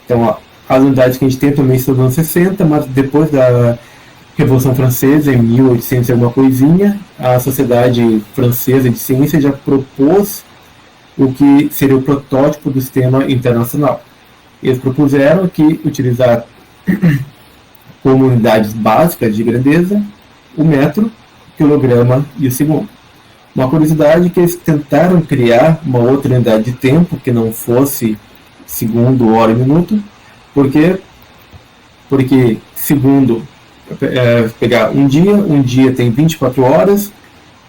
Então, as unidades que a gente tem também são dos anos 60, mas depois da Revolução Francesa, em 1800 e alguma coisinha, a Sociedade Francesa de Ciência já propôs o que seria o protótipo do sistema internacional. Eles propuseram que utilizar como unidades básicas de grandeza o metro, quilograma e o segundo. Uma curiosidade é que eles tentaram criar uma outra unidade de tempo que não fosse segundo, hora e minuto. Por quê? Porque segundo, pegar um dia tem 24 horas,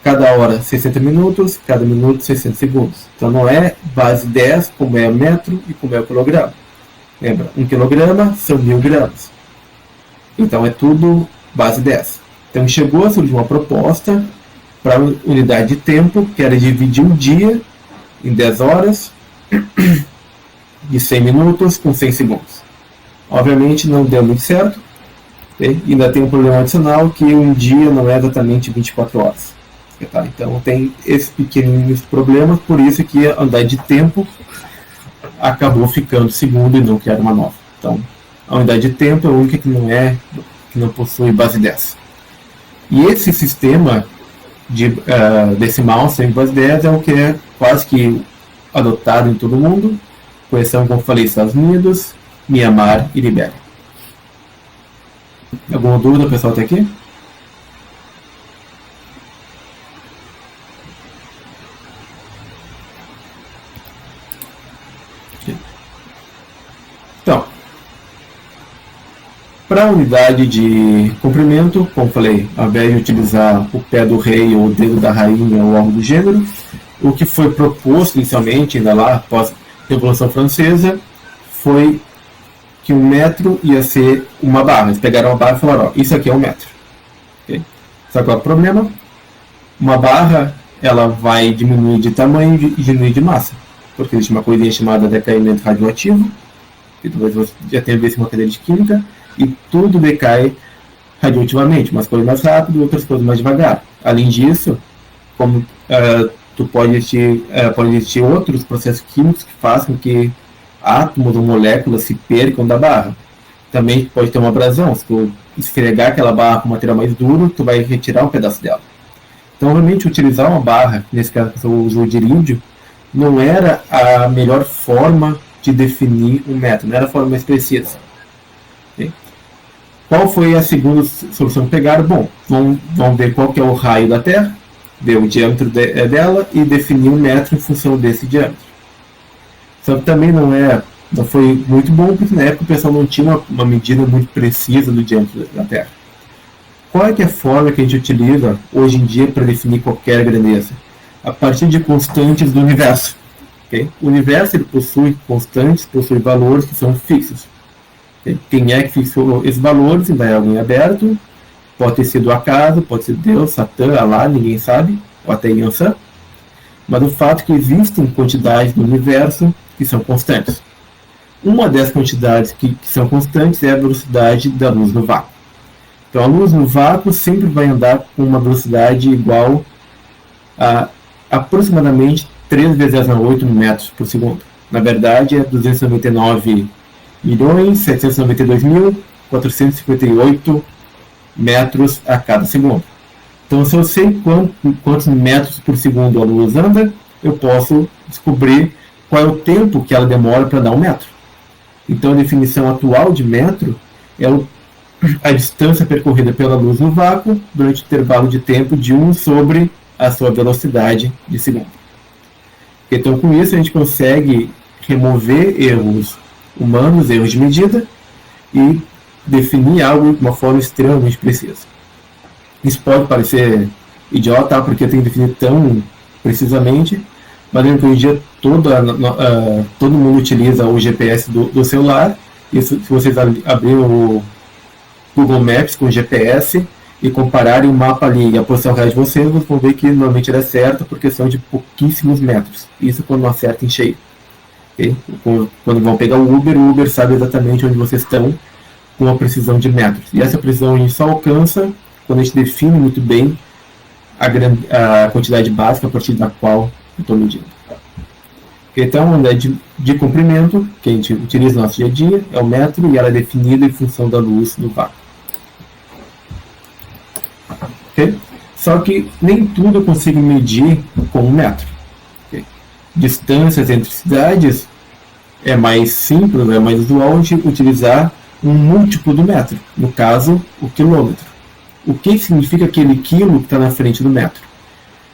cada hora 60 minutos, cada minuto 60 segundos. Então não é base 10 como é o metro e como é o quilograma. Lembra, 1 quilograma são 1000 gramas. Então é tudo base 10. Então chegou a surgir uma proposta para unidade de tempo, que era dividir um dia em 10 horas de 100 minutos com 100 segundos. Obviamente não deu muito certo. E ainda tem um problema adicional que um dia não é exatamente 24 horas. Tá? Então tem esses pequenos problemas, por isso que a unidade de tempo acabou ficando segundo e não que era uma nova. Então a unidade de tempo é a única que não possui base 10. E esse sistema de decimal sem base 10 é o que é quase que adotado em todo o mundo, com exceção, como falei, Estados Unidos, Mianmar e Libéria. Alguma dúvida, pessoal, até aqui? Então, Para a unidade de comprimento, como falei, ao invés de utilizar o pé do rei ou o dedo da rainha ou algo do gênero, o que foi proposto inicialmente, ainda lá após a Revolução Francesa, foi que um metro ia ser uma barra. Eles pegaram uma barra e falaram, ó, isso aqui é um metro. Okay? Só que qual é o problema? Uma barra, ela vai diminuir de tamanho e diminuir de massa, porque existe uma coisinha chamada decaimento radioativo, que talvez você já tenha visto uma cadeira de química, e tudo decai radioativamente, umas coisas mais rápido, outras coisas mais devagar. Além disso, como pode existir outros processos químicos que façam com que átomos ou moléculas se percam da barra. Também pode ter uma abrasão. Se tu esfregar aquela barra com material mais duro, tu vai retirar um pedaço dela. Então, obviamente, utilizar uma barra, nesse caso que eu uso o dirídio, não era a melhor forma de definir um metro, não era a forma mais precisa. Okay? Qual foi a segunda solução que pegaram? Bom, vamos ver qual que é o raio da Terra, ver o diâmetro dela e definir um metro em função desse diâmetro. Só que também não foi muito bom, porque na época o pessoal não tinha uma medida muito precisa do diâmetro da Terra. Qual é que é a forma que a gente utiliza hoje em dia para definir qualquer grandeza? A partir de constantes do universo. Okay? O universo ele possui constantes, possui valores que são fixos. Okay? Quem é que fixou esses valores? Ainda é alguém aberto, pode ter sido acaso, pode ser Deus, Satã, Alá, ninguém sabe, ou até Yansan. Mas o fato é que existem quantidades no universo que são constantes. Uma dessas quantidades que são constantes é a velocidade da luz no vácuo. Então a luz no vácuo sempre vai andar com uma velocidade igual a aproximadamente 3 vezes 10 a 8 metros por segundo. Na verdade é 299.792.458 metros a cada segundo. Então, se eu sei quantos metros por segundo a luz anda, eu posso descobrir qual é o tempo que ela demora para dar um metro. Então, a definição atual de metro é a distância percorrida pela luz no vácuo durante o intervalo de tempo de 1 sobre a sua velocidade de segundo. Então, com isso, a gente consegue remover erros humanos, erros de medida, e definir algo de uma forma extremamente precisa. Isso pode parecer idiota, porque tem que definir tão precisamente, mas hoje em dia todo mundo utiliza o GPS do celular. E se vocês abrirem o Google Maps com o GPS e compararem o mapa ali e a posição real de vocês vão ver que normalmente ele é certo por questão de pouquíssimos metros. Isso quando não acerta em cheio. Okay? Quando vão pegar o Uber sabe exatamente onde vocês estão com a precisão de metros. E essa precisão a gente só alcança quando a gente define muito bem a quantidade básica a partir da qual eu estou medindo. Então, a unidade de comprimento que a gente utiliza no nosso dia a dia é o metro e ela é definida em função da luz no vácuo. Okay? Só que nem tudo eu consigo medir com um metro. Okay? Distâncias entre cidades é mais simples, é mais usual a gente utilizar um múltiplo do metro, no caso, o quilômetro. O que significa aquele quilo que está na frente do metro?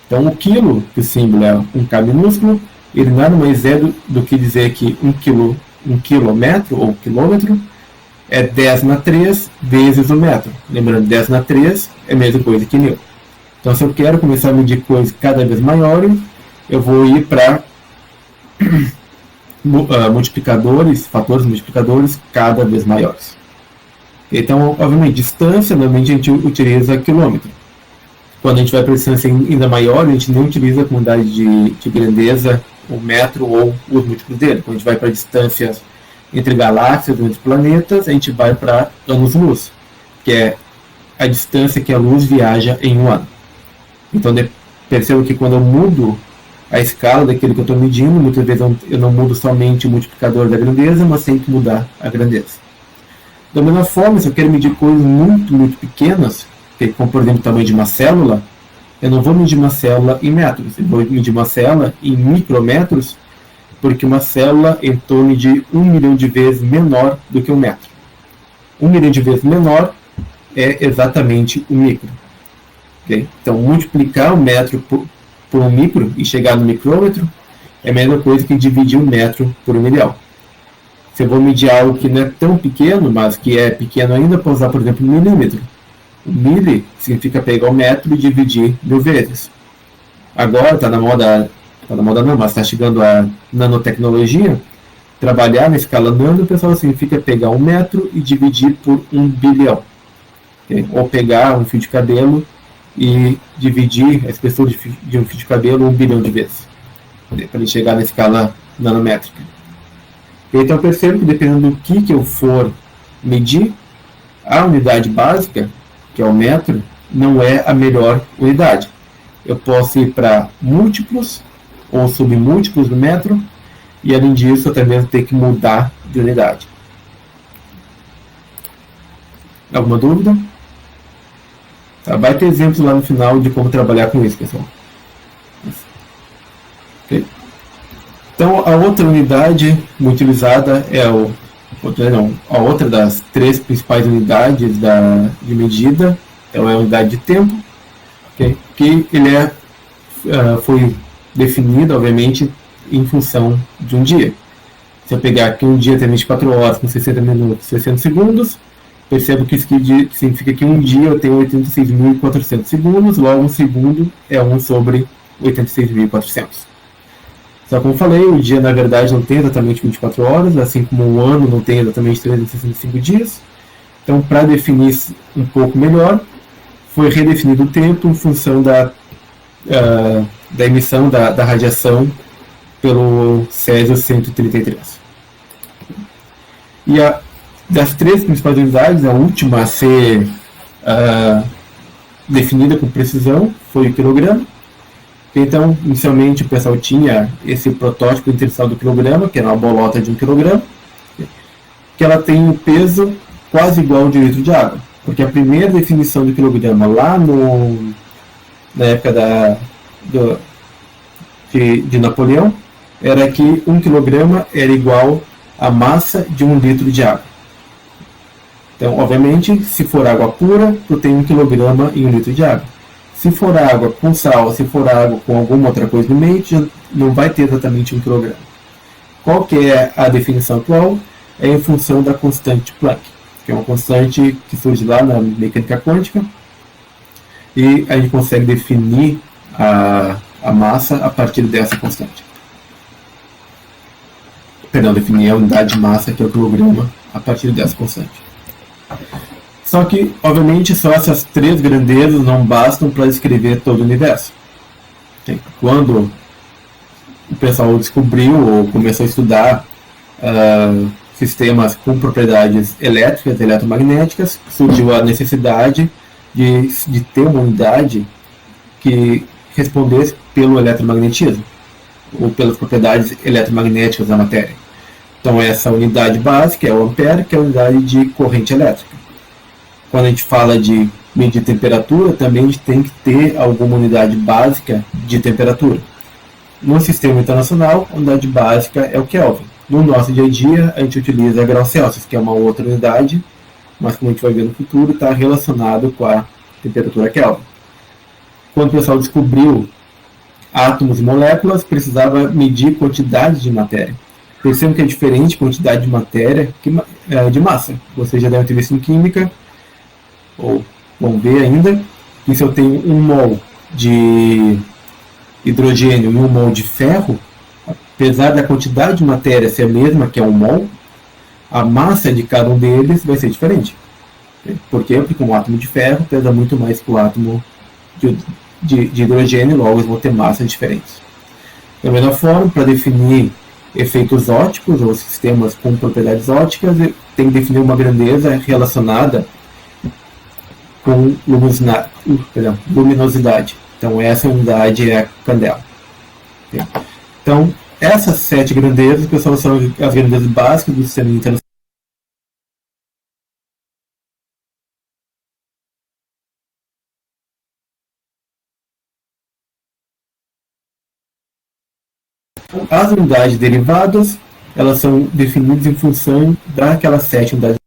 Então, o quilo, que o símbolo é um K minúsculo, ele nada mais é do que dizer que um quilômetro ou quilômetro é 10 na 3 vezes o metro. Lembrando, 10 na 3 é a mesma coisa que 1000. Então, se eu quero começar a medir coisas cada vez maiores, eu vou ir para fatores multiplicadores cada vez maiores. Então, obviamente, distância, normalmente a gente utiliza quilômetro. Quando a gente vai para distância ainda maior, a gente não utiliza a unidade de grandeza, o metro ou os múltiplos dele. Quando a gente vai para distâncias entre galáxias ou entre planetas, a gente vai para anos-luz, que é a distância que a luz viaja em um ano. Então, percebo que quando eu mudo a escala daquilo que eu estou medindo, muitas vezes eu não mudo somente o multiplicador da grandeza, mas tenho que mudar a grandeza. Da mesma forma, se eu quero medir coisas muito, muito pequenas, como por exemplo o tamanho de uma célula, eu não vou medir uma célula em metros, eu vou medir uma célula em micrometros, porque uma célula é em torno de 1 milhão de vezes menor do que um metro. 1 milhão de vezes menor é exatamente um micro. Okay? Então, multiplicar o metro por um micro e chegar no micrômetro é a mesma coisa que dividir um metro por um milhão. Se eu vou medir algo que não é tão pequeno, mas que é pequeno ainda, eu posso usar, por exemplo, milímetro. O mili significa pegar o metro e dividir 1000 vezes. Agora está na moda não, mas está chegando a nanotecnologia. Trabalhar na escala nano, pessoal, significa pegar 1 metro e dividir por 1 bilhão. Okay? Ou pegar um fio de cabelo e dividir a espessura de um fio de cabelo 1 bilhão de vezes, para ele chegar na escala nanométrica. Então eu percebo que dependendo do que eu for medir, a unidade básica, que é o metro, não é a melhor unidade. Eu posso ir para múltiplos ou submúltiplos do metro, e além disso eu também tenho que mudar de unidade. Alguma dúvida? Tá, vai ter exemplos lá no final de como trabalhar com isso, pessoal. Okay. Então, a outra unidade muito utilizada é a outra das 3 principais unidades de medida é a unidade de tempo, okay, que ele foi definido, obviamente, em função de um dia. Se eu pegar aqui um dia tem 24 horas com 60 minutos, 60 segundos, percebo que isso significa que um dia eu tenho 86.400 segundos, logo um segundo é 1 sobre 86.400. Só como eu falei, o dia na verdade não tem exatamente 24 horas, assim como o ano não tem exatamente 365 dias. Então, para definir um pouco melhor, foi redefinido o tempo em função da emissão da radiação pelo Césio 133. E das 3 principais unidades, a última a ser definida com precisão foi o quilograma. Então, inicialmente, o pessoal tinha esse protótipo interessal do quilograma, que era uma bolota de 1 quilograma, que ela tem um peso quase igual ao de 1 litro de água. Porque a primeira definição do quilograma, lá na época de Napoleão, era que 1 quilograma era igual à massa de 1 litro de água. Então, obviamente, se for água pura, tu tem 1 quilograma em 1 litro de água. Se for água com sal, se for água com alguma outra coisa no meio, já não vai ter exatamente 1 quilograma. Qual que é a definição atual? É em função da constante de Planck, que é uma constante que surge lá na mecânica quântica, e a gente consegue definir a massa a partir dessa constante. Perdão, definir a unidade de massa, que é o quilograma, a partir dessa constante. Só que, obviamente, só essas 3 grandezas não bastam para descrever todo o universo. Quando o pessoal descobriu ou começou a estudar sistemas com propriedades elétricas, eletromagnéticas, surgiu a necessidade de ter uma unidade que respondesse pelo eletromagnetismo ou pelas propriedades eletromagnéticas da matéria. Então, essa unidade básica é o ampere, que é a unidade de corrente elétrica. Quando a gente fala de medir temperatura, também a gente tem que ter alguma unidade básica de temperatura. No sistema internacional, a unidade básica é o Kelvin. No nosso dia a dia, a gente utiliza graus Celsius, que é uma outra unidade, mas como a gente vai ver no futuro, está relacionado com a temperatura Kelvin. Quando o pessoal descobriu átomos e moléculas, precisava medir quantidade de matéria. Percebam que é diferente quantidade de matéria de massa. Vocês já devem ter visto em química, ou vão ver ainda, que se eu tenho 1 mol de hidrogênio e 1 mol de ferro, apesar da quantidade de matéria ser a mesma, que é 1 mol, a massa de cada um deles vai ser diferente. Por quê? Porque um átomo de ferro pesa muito mais que o átomo de hidrogênio, logo eles vão ter massas diferentes. Da mesma forma, para definir efeitos ópticos ou sistemas com propriedades ópticas, tem que definir uma grandeza relacionada com luminosidade. Então, essa unidade é a candela. Então, essas 7 grandezas, pessoal, são as grandezas básicas do sistema internacional. As unidades derivadas, elas são definidas em função daquelas 7 unidades.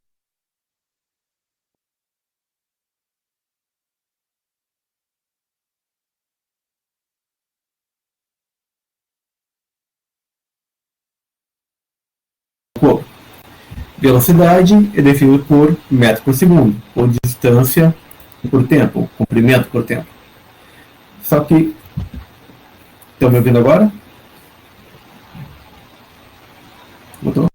Velocidade é definido por metro por segundo, ou distância por tempo, ou comprimento por tempo. Só que, estão me ouvindo agora? Botou?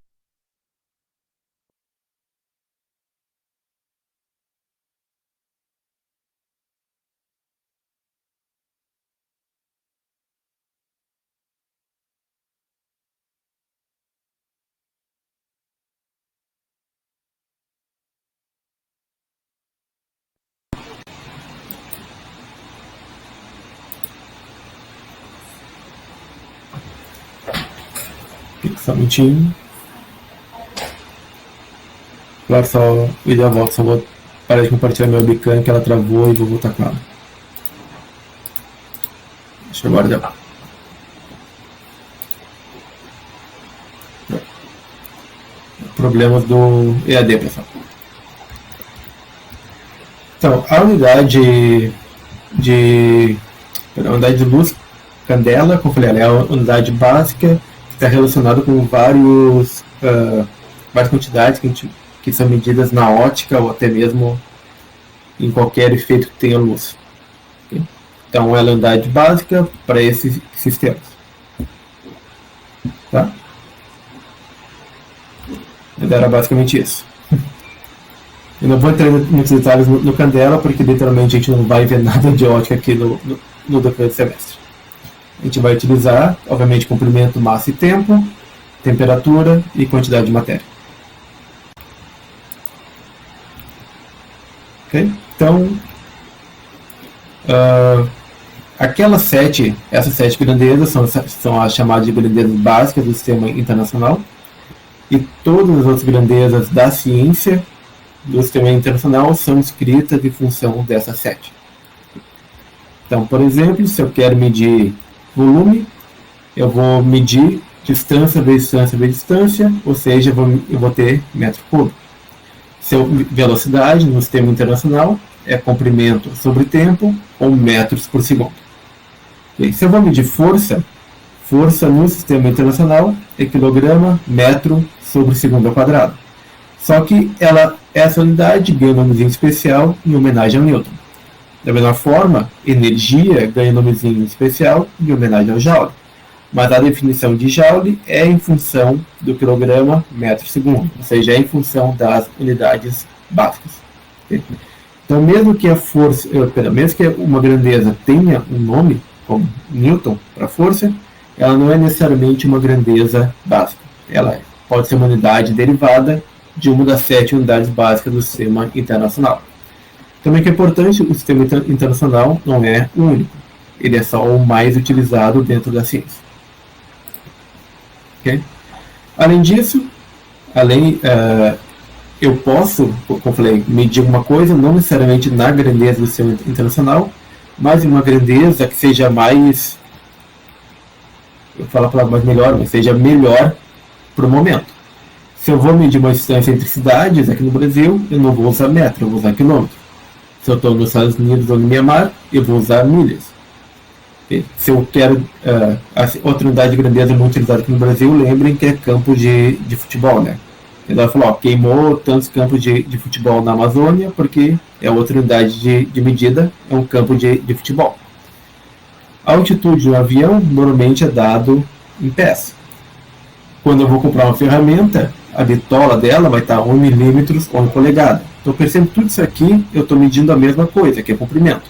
Só um minutinho. Claro, só ir da volta, só vou parar de compartilhar meu webcam que ela travou e vou voltar com ela. Acho que agora deu. Problemas do EAD, pessoal. Então, a unidade de luz candela, como eu falei, ela é a unidade básica que está relacionada com várias quantidades que são medidas na ótica ou até mesmo em qualquer efeito que tenha luz. Okay? Então, ela é a unidade básica para esses sistemas. Tá? Era basicamente isso. Eu não vou entrar em muitos detalhes no Candela, porque literalmente a gente não vai ver nada de ótica aqui no decorrer do semestre. A gente vai utilizar, obviamente, comprimento, massa e tempo, temperatura e quantidade de matéria. Ok? Então, essas 7 grandezas são as chamadas de grandezas básicas do sistema internacional, e todas as outras grandezas da ciência do sistema internacional são escritas em função dessas 7. Então, por exemplo, se eu quero medir volume, eu vou medir distância vezes distância vezes distância, ou seja, eu vou ter metro cúbico. Velocidade no sistema internacional é comprimento sobre tempo, ou metros por segundo. E se eu vou medir força no sistema internacional é quilograma, metro sobre segundo ao quadrado. Só que essa unidade ganha um nomezinho especial em homenagem ao Newton. Da mesma forma, energia ganha um nomezinho especial em homenagem ao Joule. Mas a definição de Joule é em função do quilograma, metro segundo, ou seja, é em função das unidades básicas. Okay? Então, mesmo que uma grandeza tenha um nome, como Newton para força, ela não é necessariamente uma grandeza básica. Ela pode ser uma unidade derivada de uma das 7 unidades básicas do sistema internacional. Também que é importante, o sistema internacional não é o único. Ele é só o mais utilizado dentro da ciência. Okay? Além disso, eu posso, como eu falei, medir alguma coisa, não necessariamente na grandeza do sistema internacional, mas em uma grandeza que seja mais, eu falo a palavra mais melhor, mas seja melhor para o momento. Se eu vou medir uma distância entre cidades aqui no Brasil, eu não vou usar metro, eu vou usar quilômetro. Se eu estou nos Estados Unidos ou no Mianmar, eu vou usar milhas. Se eu quero outra unidade de grandeza muito utilizada aqui no Brasil, lembrem que é campo de futebol, né? Ele falou, queimou tantos campos de futebol na Amazônia, porque é outra unidade de medida, é um campo de futebol. A altitude de um avião normalmente é dado em pés. Quando eu vou comprar uma ferramenta, a bitola dela vai estar 1 milímetros ou 1 polegada. Então, percebo tudo isso aqui, eu estou medindo a mesma coisa, que é comprimento.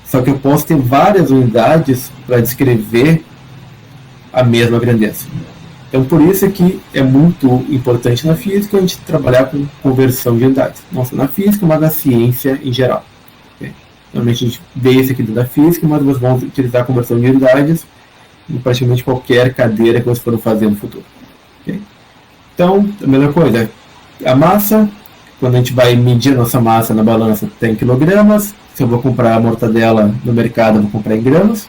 Só que eu posso ter várias unidades para descrever a mesma grandeza. Então, por isso que é muito importante na física a gente trabalhar com conversão de unidades. Não só na física, mas na ciência em geral. Okay? Normalmente a gente vê isso aqui dentro da física, mas nós vamos utilizar a conversão de unidades em praticamente qualquer cadeira que vocês forem fazer no futuro. Okay? Então, a mesma coisa. A massa, quando a gente vai medir a nossa massa na balança, tem quilogramas. Se eu vou comprar a mortadela no mercado, eu vou comprar em gramas.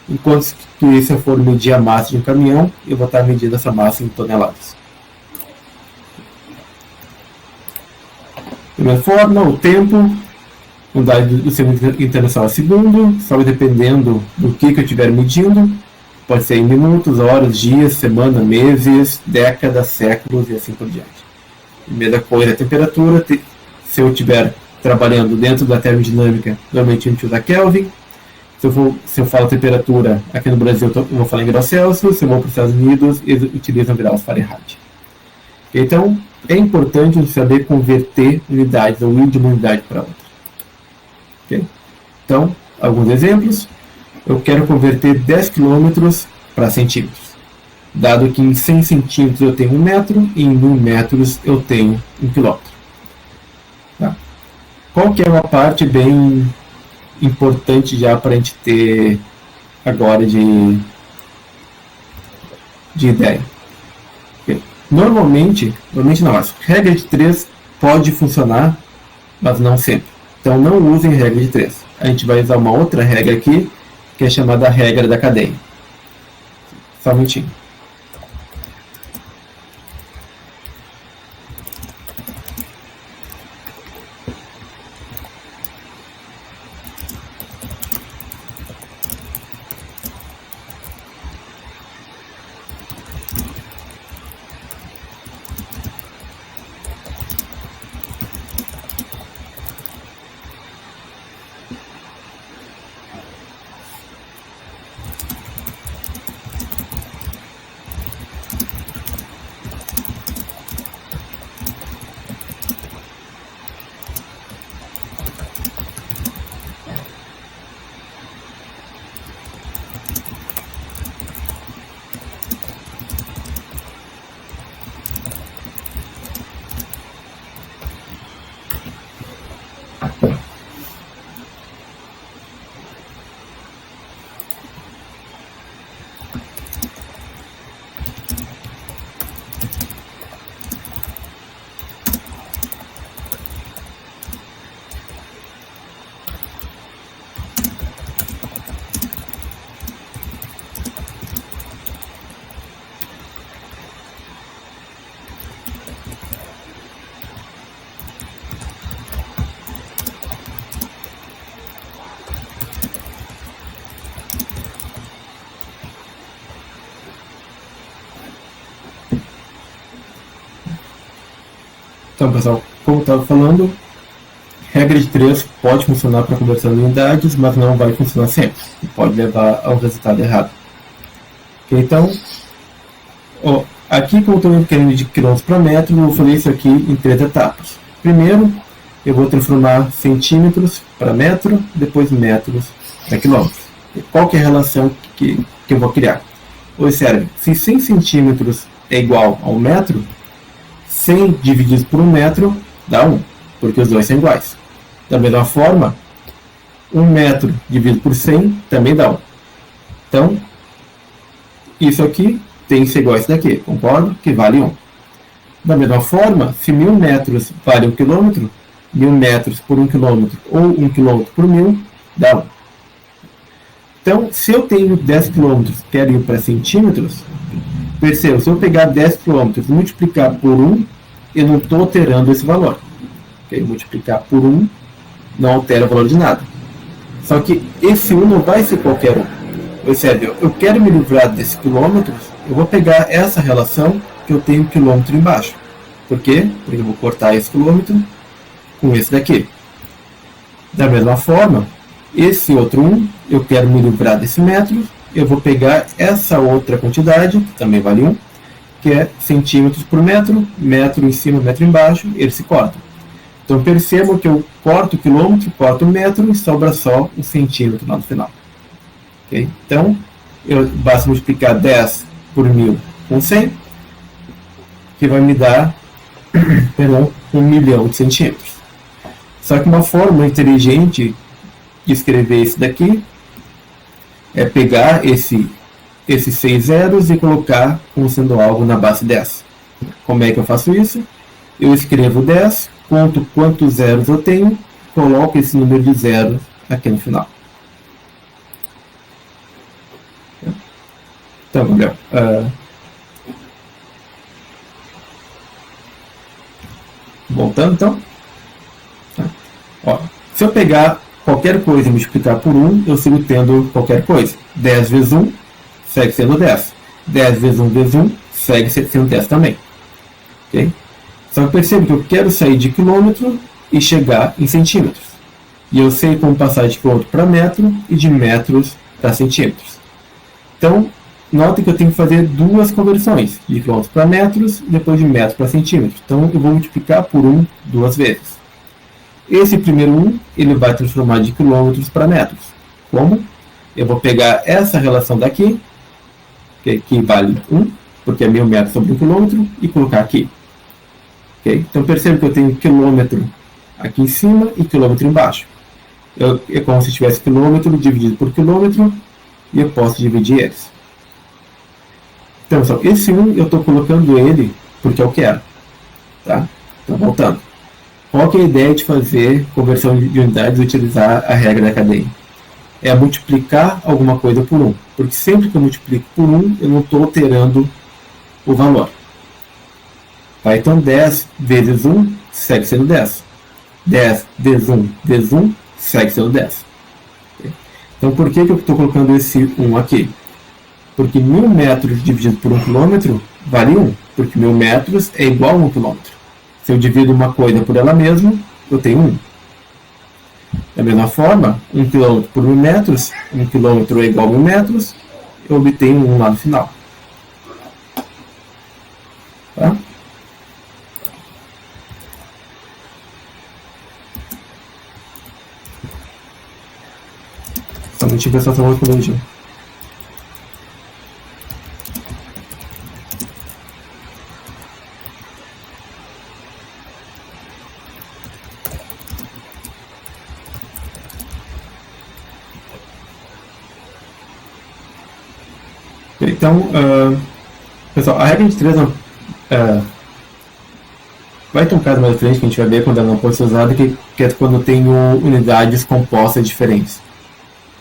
Enquanto que se eu for medir a massa de um caminhão, eu vou estar medindo essa massa em toneladas. Da mesma forma, o tempo, unidade do sistema internacional é segundo, só dependendo do que eu estiver medindo. Pode ser em minutos, horas, dias, semana, meses, décadas, séculos e assim por diante. Mesma coisa a temperatura, se eu estiver trabalhando dentro da termodinâmica, normalmente a gente usa Kelvin. Se eu falo temperatura aqui no Brasil, eu vou falar em graus Celsius. Se eu vou para os Estados Unidos, eles utilizam graus Fahrenheit. Então, é importante a gente saber converter unidades ou ir de uma unidade para outra. Okay? Então, alguns exemplos. Eu quero converter 10 km para centímetros. Dado que em 100 centímetros eu tenho 1 metro e em 1 metros eu tenho 1 quilômetro. Tá? Qual que é uma parte bem importante já para a gente ter agora de ideia? Okay. Normalmente não, a regra de 3 pode funcionar, mas não sempre. Então não usem regra de 3. A gente vai usar uma outra regra aqui, que é chamada regra da cadeia. Só um minutinho. Então, pessoal, como eu estava falando, regra de 3 pode funcionar para conversão de unidades, mas não vai funcionar sempre. Pode levar ao resultado errado. Okay, então, aqui, como eu estou querendo de quilômetros para metro, eu vou fazer isso aqui em 3 etapas. Primeiro, eu vou transformar centímetros para metro, depois metros para quilômetros. E qual que é a relação que eu vou criar? Observe, se 100 centímetros é igual a 1 metro, 100 dividido por 1 metro dá 1, porque os dois são iguais. Da mesma forma, 1 metro dividido por 100 também dá 1. Então, isso aqui tem que ser igual a isso daqui, concordo? Que vale 1. Da mesma forma, se 1000 metros vale 1 quilômetro, 1000 metros por 1 quilômetro ou 1 quilômetro por 1000 dá 1. Então, se eu tenho 10 quilômetros e quero ir para centímetros, perceba, se eu pegar 10 km e multiplicar por 1, eu não estou alterando esse valor. Okay? Multiplicar por 1 não altera o valor de nada. Só que esse 1 não vai ser qualquer 1. Percebe? Eu quero me livrar desses quilômetros, eu vou pegar essa relação que eu tenho quilômetro embaixo. Por quê? Porque eu vou cortar esse quilômetro com esse daqui. Da mesma forma, esse outro 1, eu quero me livrar desse metro, eu vou pegar essa outra quantidade, que também vale 1, que é centímetros por metro, metro em cima, metro embaixo, eles se cortam. Então percebam que eu corto o quilômetro, corto o metro e sobra só o centímetro lá no final. Okay? Então, basta multiplicar 10 por 1000 com 100, que vai me dar 1 milhão de centímetros. Só que uma forma inteligente de escrever isso daqui é pegar esses 6 zeros e colocar como sendo algo na base 10. Como é que eu faço isso? Eu escrevo 10, conto quantos zeros eu tenho, coloco esse número de zeros aqui no final. Então, Gabriel, voltando então. Ó, se eu pegar qualquer coisa e multiplicar por 1, eu sigo tendo qualquer coisa. 10 vezes 1 segue sendo 10. 10 vezes 1 vezes 1 segue sendo 10 também. Okay? Só que percebo que eu quero sair de quilômetro e chegar em centímetros. E eu sei como passar de quilômetro para metro e de metros para centímetros. Então, notem que eu tenho que fazer duas conversões, de quilômetros para metros e depois de metros para centímetros. Então, eu vou multiplicar por 1 duas vezes. Esse primeiro 1, ele vai transformar de quilômetros para metros. Como? Eu vou pegar essa relação daqui, que vale 1, porque é 1000 metros sobre 1 quilômetro, e colocar aqui. Okay? Então, perceba que eu tenho quilômetro aqui em cima e quilômetro embaixo. É como se tivesse quilômetro dividido por quilômetro, e eu posso dividir eles. Então, só esse 1 eu estou colocando ele porque eu quero. Tá? Então, voltando. Qual que é a ideia de fazer conversão de unidades e utilizar a regra da cadeia? É multiplicar alguma coisa por 1. Porque sempre que eu multiplico por 1, eu não estou alterando o valor. Tá? Então, 10 vezes 1 segue sendo 10. 10 vezes 1 vezes 1 segue sendo 10. Então, por que eu estou colocando esse 1 aqui? Porque 1000 metros dividido por 1 quilômetro vale 1. Porque 1000 metros é igual a 1 quilômetro. Se eu divido uma coisa por ela mesma, eu tenho 1. Da mesma forma, 1 km por 1000 metros, 1 km é igual a 1000 metros, eu obtenho 1 lá no final. Tá? Somente a pessoa está respondendo. Então, pessoal, a regra de 3 vai ter um caso mais diferente que a gente vai ver quando ela não pode ser usada, que é quando eu tenho unidades compostas diferentes.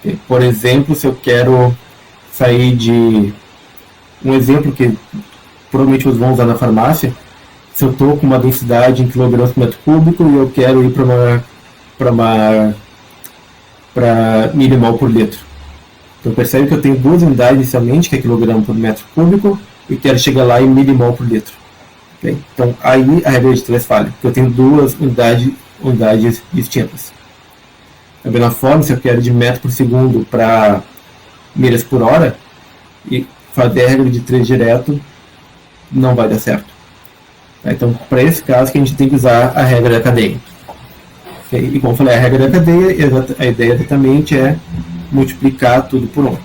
Okay? Por exemplo, se eu quero sair de... Um exemplo que provavelmente vocês vão usar na farmácia, se eu estou com uma densidade em quilogramas por metro cúbico e eu quero ir para milimol por litro. Então percebe que eu tenho duas unidades inicialmente, que é quilograma por metro cúbico, e quero chegar lá em milimol por litro. Okay? Então aí a regra de 3 falha, porque eu tenho duas unidades distintas. Da mesma forma, se eu quero de metro por segundo para milhas por hora, e fazer a regra de 3 direto, não vai dar certo. Então, para esse caso, que a gente tem que usar a regra da cadeia. Okay? E como eu falei, a regra da cadeia, a ideia exatamente é multiplicar tudo por 1.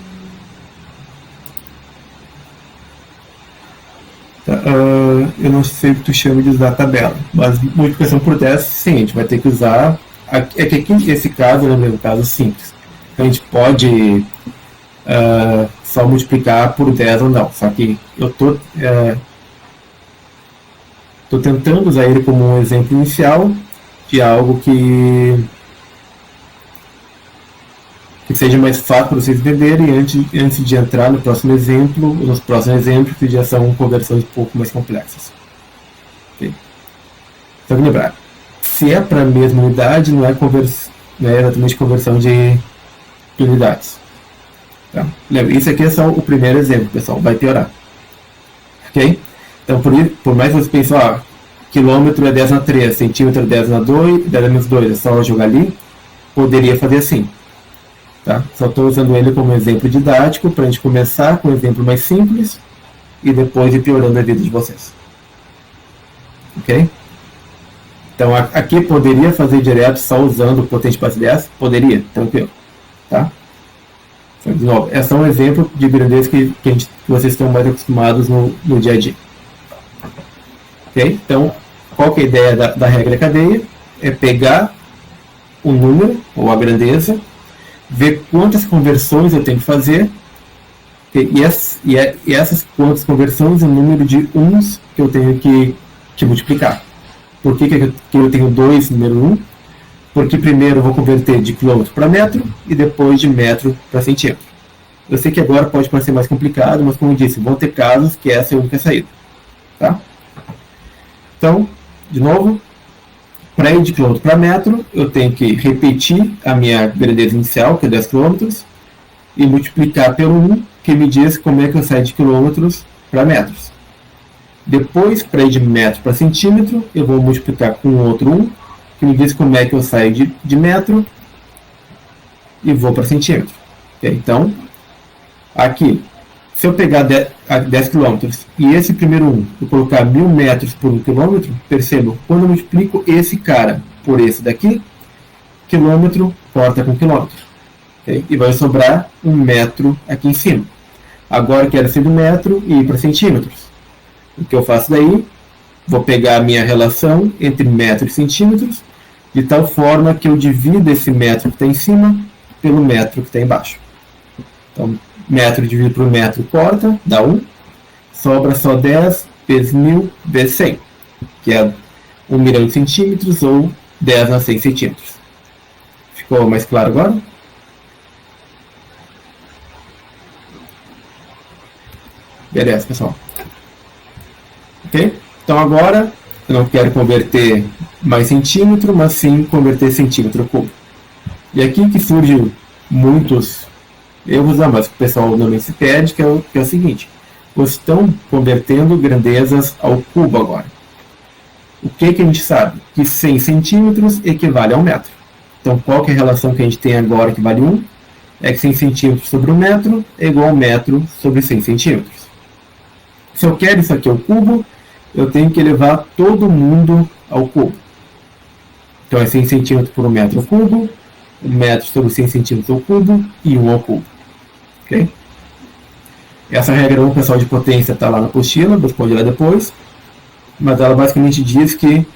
Tá, eu não sei o que tu chama de usar a tabela, mas multiplicação por 10, sim, a gente vai ter que usar. É que aqui, nesse caso, é um caso simples. Então, a gente pode só multiplicar por 10 ou não. Só que eu estou tentando usar ele como um exemplo inicial de algo que seja mais fácil para vocês entenderem antes de entrar no próximo exemplo, ou nos próximos exemplos que já são conversões um pouco mais complexas. Okay? Então, lembrar, se é para a mesma unidade, não é exatamente conversão de unidades. Tá? Isso aqui é só o primeiro exemplo, pessoal, vai piorar. Ok? Então, por mais que você pense, quilômetro é 10 na 3, centímetro é 10 na 2, 10 menos 2, é só jogar ali, poderia fazer assim. Tá? Só estou usando ele como exemplo didático para a gente começar com um exemplo mais simples e depois ir piorando a vida de vocês. Ok? Então aqui poderia fazer direto só usando o potente base 10? Poderia, tranquilo. Tá? Então, de novo, é só um exemplo de grandeza que vocês estão mais acostumados no dia a dia. Ok? Então, qual que é a ideia da regra cadeia? É pegar o número, ou a grandeza, ver quantas conversões eu tenho que fazer, e essas quantas conversões, o número de uns que eu tenho que multiplicar. Por que eu tenho 2 número 1? Porque primeiro eu vou converter de quilômetro para metro, e depois de metro para centímetro. Eu sei que agora pode parecer mais complicado, mas como eu disse, vão ter casos que essa é a única saída. Tá? Então, de novo, para ir de quilômetro para metro, eu tenho que repetir a minha grandeza inicial, que é 10 km, e multiplicar pelo 1, que me diz como é que eu saio de quilômetros para metros. Depois, para ir de metro para centímetro, eu vou multiplicar com outro 1, que me diz como é que eu saio de metro e vou para centímetro. Okay? Então, aqui, se eu pegar 10 km e esse primeiro 1, eu colocar 1000 metros por 1 km, percebam, quando eu multiplico esse cara por esse daqui, quilômetro corta com quilômetro. Okay? E vai sobrar 1 metro aqui em cima. Agora eu quero ser do metro e ir para centímetros. O que eu faço daí? Vou pegar a minha relação entre metro e centímetros, de tal forma que eu divido esse metro que está em cima pelo metro que está embaixo. Então, metro dividido por metro corta, dá 1. Sobra só 10 vezes 1000 vezes 100, que é 1 milhão de centímetros ou 10 a 100 centímetros. Ficou mais claro agora? Beleza, pessoal. Ok? Então agora eu não quero converter mais centímetro, mas sim converter centímetro cubo. E aqui que surgem muitos erros, mas o pessoal normalmente se perde, que é o seguinte: vocês estão convertendo grandezas ao cubo agora. O que a gente sabe? Que 100 centímetros equivale a 1 metro. Então qual que é a relação que a gente tem agora que vale 1? É que 100 centímetros sobre 1 metro é igual a 1 metro sobre 100 centímetros. Se eu quero isso aqui ao cubo, eu tenho que elevar todo mundo ao cubo. Então é 100 centímetros por 1 metro ao cubo, 1 metro sobre 100 centímetros ao cubo e 1 ao cubo. Okay? Essa regra 1, pessoal, de potência está lá na apostila, vou responder lá depois. Mas ela basicamente diz que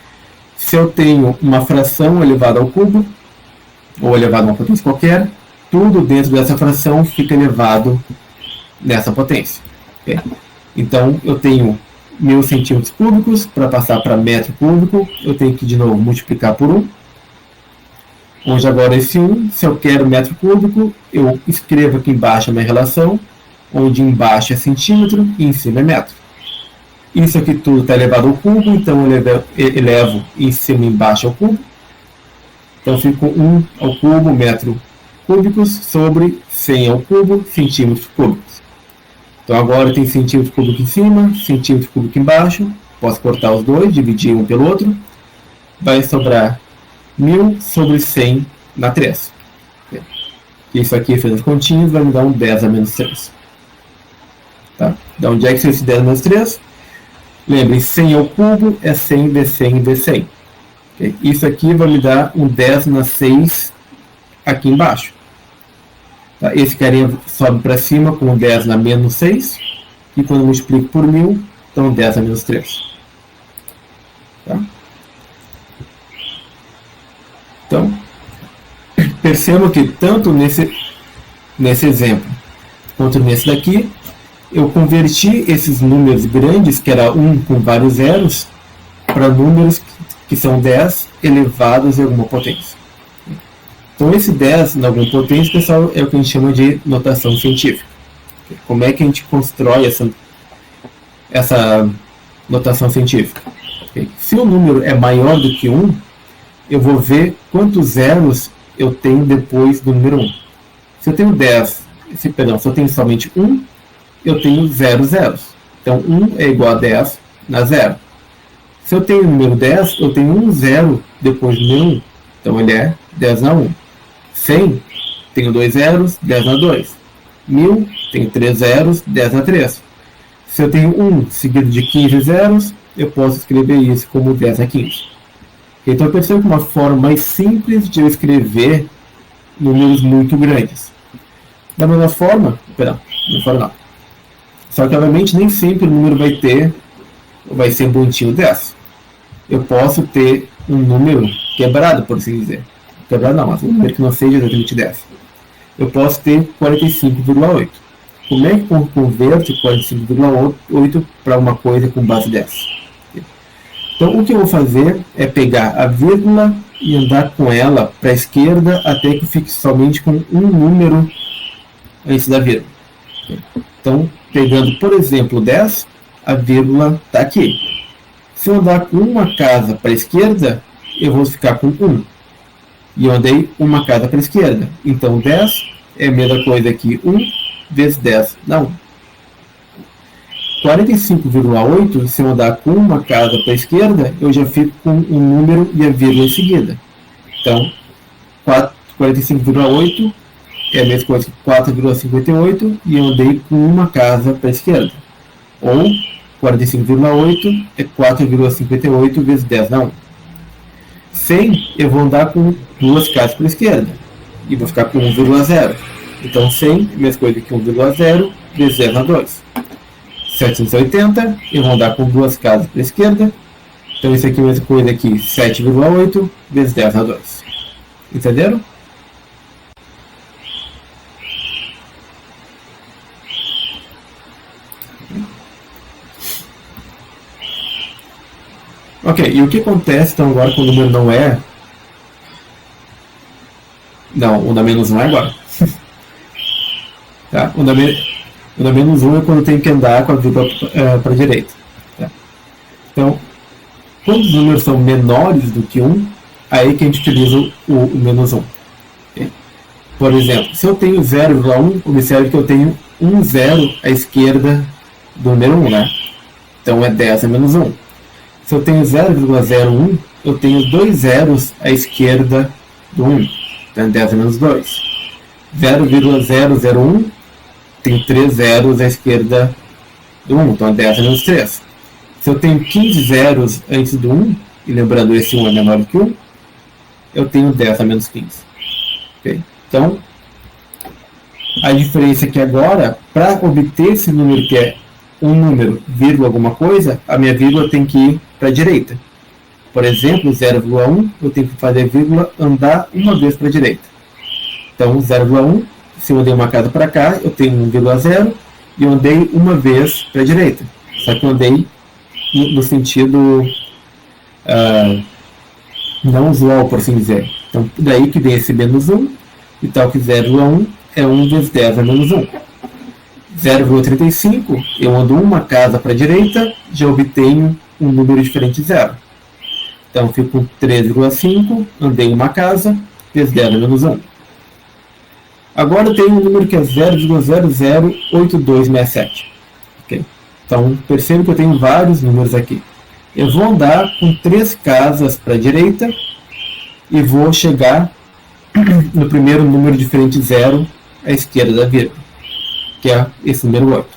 se eu tenho uma fração elevada ao cubo, ou elevada a uma potência qualquer, tudo dentro dessa fração fica elevado nessa potência. Okay? Então eu tenho 1000 centímetros cúbicos, para passar para metro cúbico, eu tenho que de novo multiplicar por 1. Onde agora esse 1, se eu quero metro cúbico, eu escrevo aqui embaixo a minha relação, onde embaixo é centímetro e em cima é metro. Isso aqui tudo está elevado ao cubo, então eu elevo em cima e embaixo ao cubo. Então fico 1 ao cubo, metro cúbicos, sobre 100 ao cubo, centímetros cúbicos. Então agora tem centímetro cúbico em cima, centímetro cúbico embaixo. Posso cortar os dois, dividir um pelo outro. Vai sobrar 1000 sobre 100 na 3. Isso aqui, fazendo as continhas, vai me dar um 10 a menos 3. Tá? De onde é que saiu esse 10 a menos 3? Lembrem, 100 ao cubo é 100 vezes 100 vezes 100. Okay? Isso aqui vai me dar um 10 na 6 aqui embaixo. Tá? Esse carinha sobe para cima com 10 na menos 6. E quando eu multiplico por 1000, então 10 a menos 3. Tá? Então, percebam que tanto nesse exemplo quanto nesse daqui, eu converti esses números grandes, que era 1 com vários zeros, para números que são 10 elevados em alguma potência. Então esse 10 em alguma potência, pessoal, é o que a gente chama de notação científica. Como é que a gente constrói essa notação científica? Se o número é maior do que 1, eu vou ver quantos zeros eu tenho depois do número 1. Se eu tenho 10, se eu tenho somente 1, eu tenho 0 zeros. Então 1 é igual a 10 na 0. Se eu tenho o número 10, eu tenho 1 zero depois do número 1. Então ele é 10 na 1. 100, tenho 2 zeros, 10 na 2. 1000, tenho 3 zeros, 10 na 3. Se eu tenho 1 seguido de 15 zeros, eu posso escrever isso como 10 na 15. Então eu percebo que uma forma mais simples de eu escrever números muito grandes. Da mesma forma, não. Só que obviamente nem sempre o número vai ser bonitinho 10. Eu posso ter um número quebrado, por assim dizer. Quebrado não, mas um número que não seja exatamente 10. Eu posso ter 45,8. Como é que eu converto 45,8 para uma coisa com base 10? Então o que eu vou fazer é pegar a vírgula e andar com ela para a esquerda até que fique somente com um número antes da vírgula. Então, pegando, por exemplo, 10, a vírgula está aqui. Se eu andar com uma casa para a esquerda, eu vou ficar com 1. E eu andei uma casa para a esquerda. Então 10 é a mesma coisa que 1 vezes 10 dá 1. 45,8, se eu andar com uma casa para a esquerda, eu já fico com um número e a vírgula em seguida. Então, 45,8 é a mesma coisa que 4,58 e eu andei com uma casa para a esquerda. Ou 45,8 é 4,58 vezes 10 na 1. 100 eu vou andar com duas casas para a esquerda e vou ficar com 1,0. Então 100 é a mesma coisa que 1,0 vezes 10 na 2. 780 eu vou andar com duas casas para a esquerda. Então isso aqui é a mesma coisa que 7,8 vezes 10 na 2. Entenderam? Ok, e o que acontece então agora quando o número não é... Não, o da menos 1 é agora. Tá? O da menos 1 é quando eu tenho que andar com a vírgula para a direita. Tá? Então, quando os números são menores do que 1, aí que a gente utiliza o menos 1. Okay? Por exemplo, se eu tenho 0,1, observe que eu tenho um zero à esquerda do número 1, né? Então é 10 a menos 1. Se eu tenho 0,01, eu tenho dois zeros à esquerda do 1. Então é 10 a menos 2. 0,001 tem 3 zeros à esquerda do 1. Então é 10 a menos 3. Se eu tenho 15 zeros antes do 1, e lembrando esse 1 é menor do que 1, eu tenho 10 a menos 15. Okay? Então, a diferença é que agora, para obter esse número que é um número, vírgula alguma coisa, a minha vírgula tem que ir para a direita. Por exemplo, 0,1, eu tenho que fazer a vírgula andar uma vez para a direita. Então, 0,1, se eu andei uma casa para cá, eu tenho 1,0 e eu andei uma vez para a direita. Só que eu andei no sentido não usual, por assim dizer. Então, daí que vem esse menos 1, e tal que 0,1 é 1 vezes 10 a menos 1. 0,35, eu ando uma casa para a direita, já obtenho um número diferente de 0. Então, eu fico com 3,5, andei uma casa, vezes 10 a menos 1. Agora eu tenho um número que é 0,008267. Okay? Então, percebo que eu tenho vários números aqui. Eu vou andar com 3 casas para a direita e vou chegar no primeiro número diferente de 0 à esquerda da vírgula, que é esse número 8.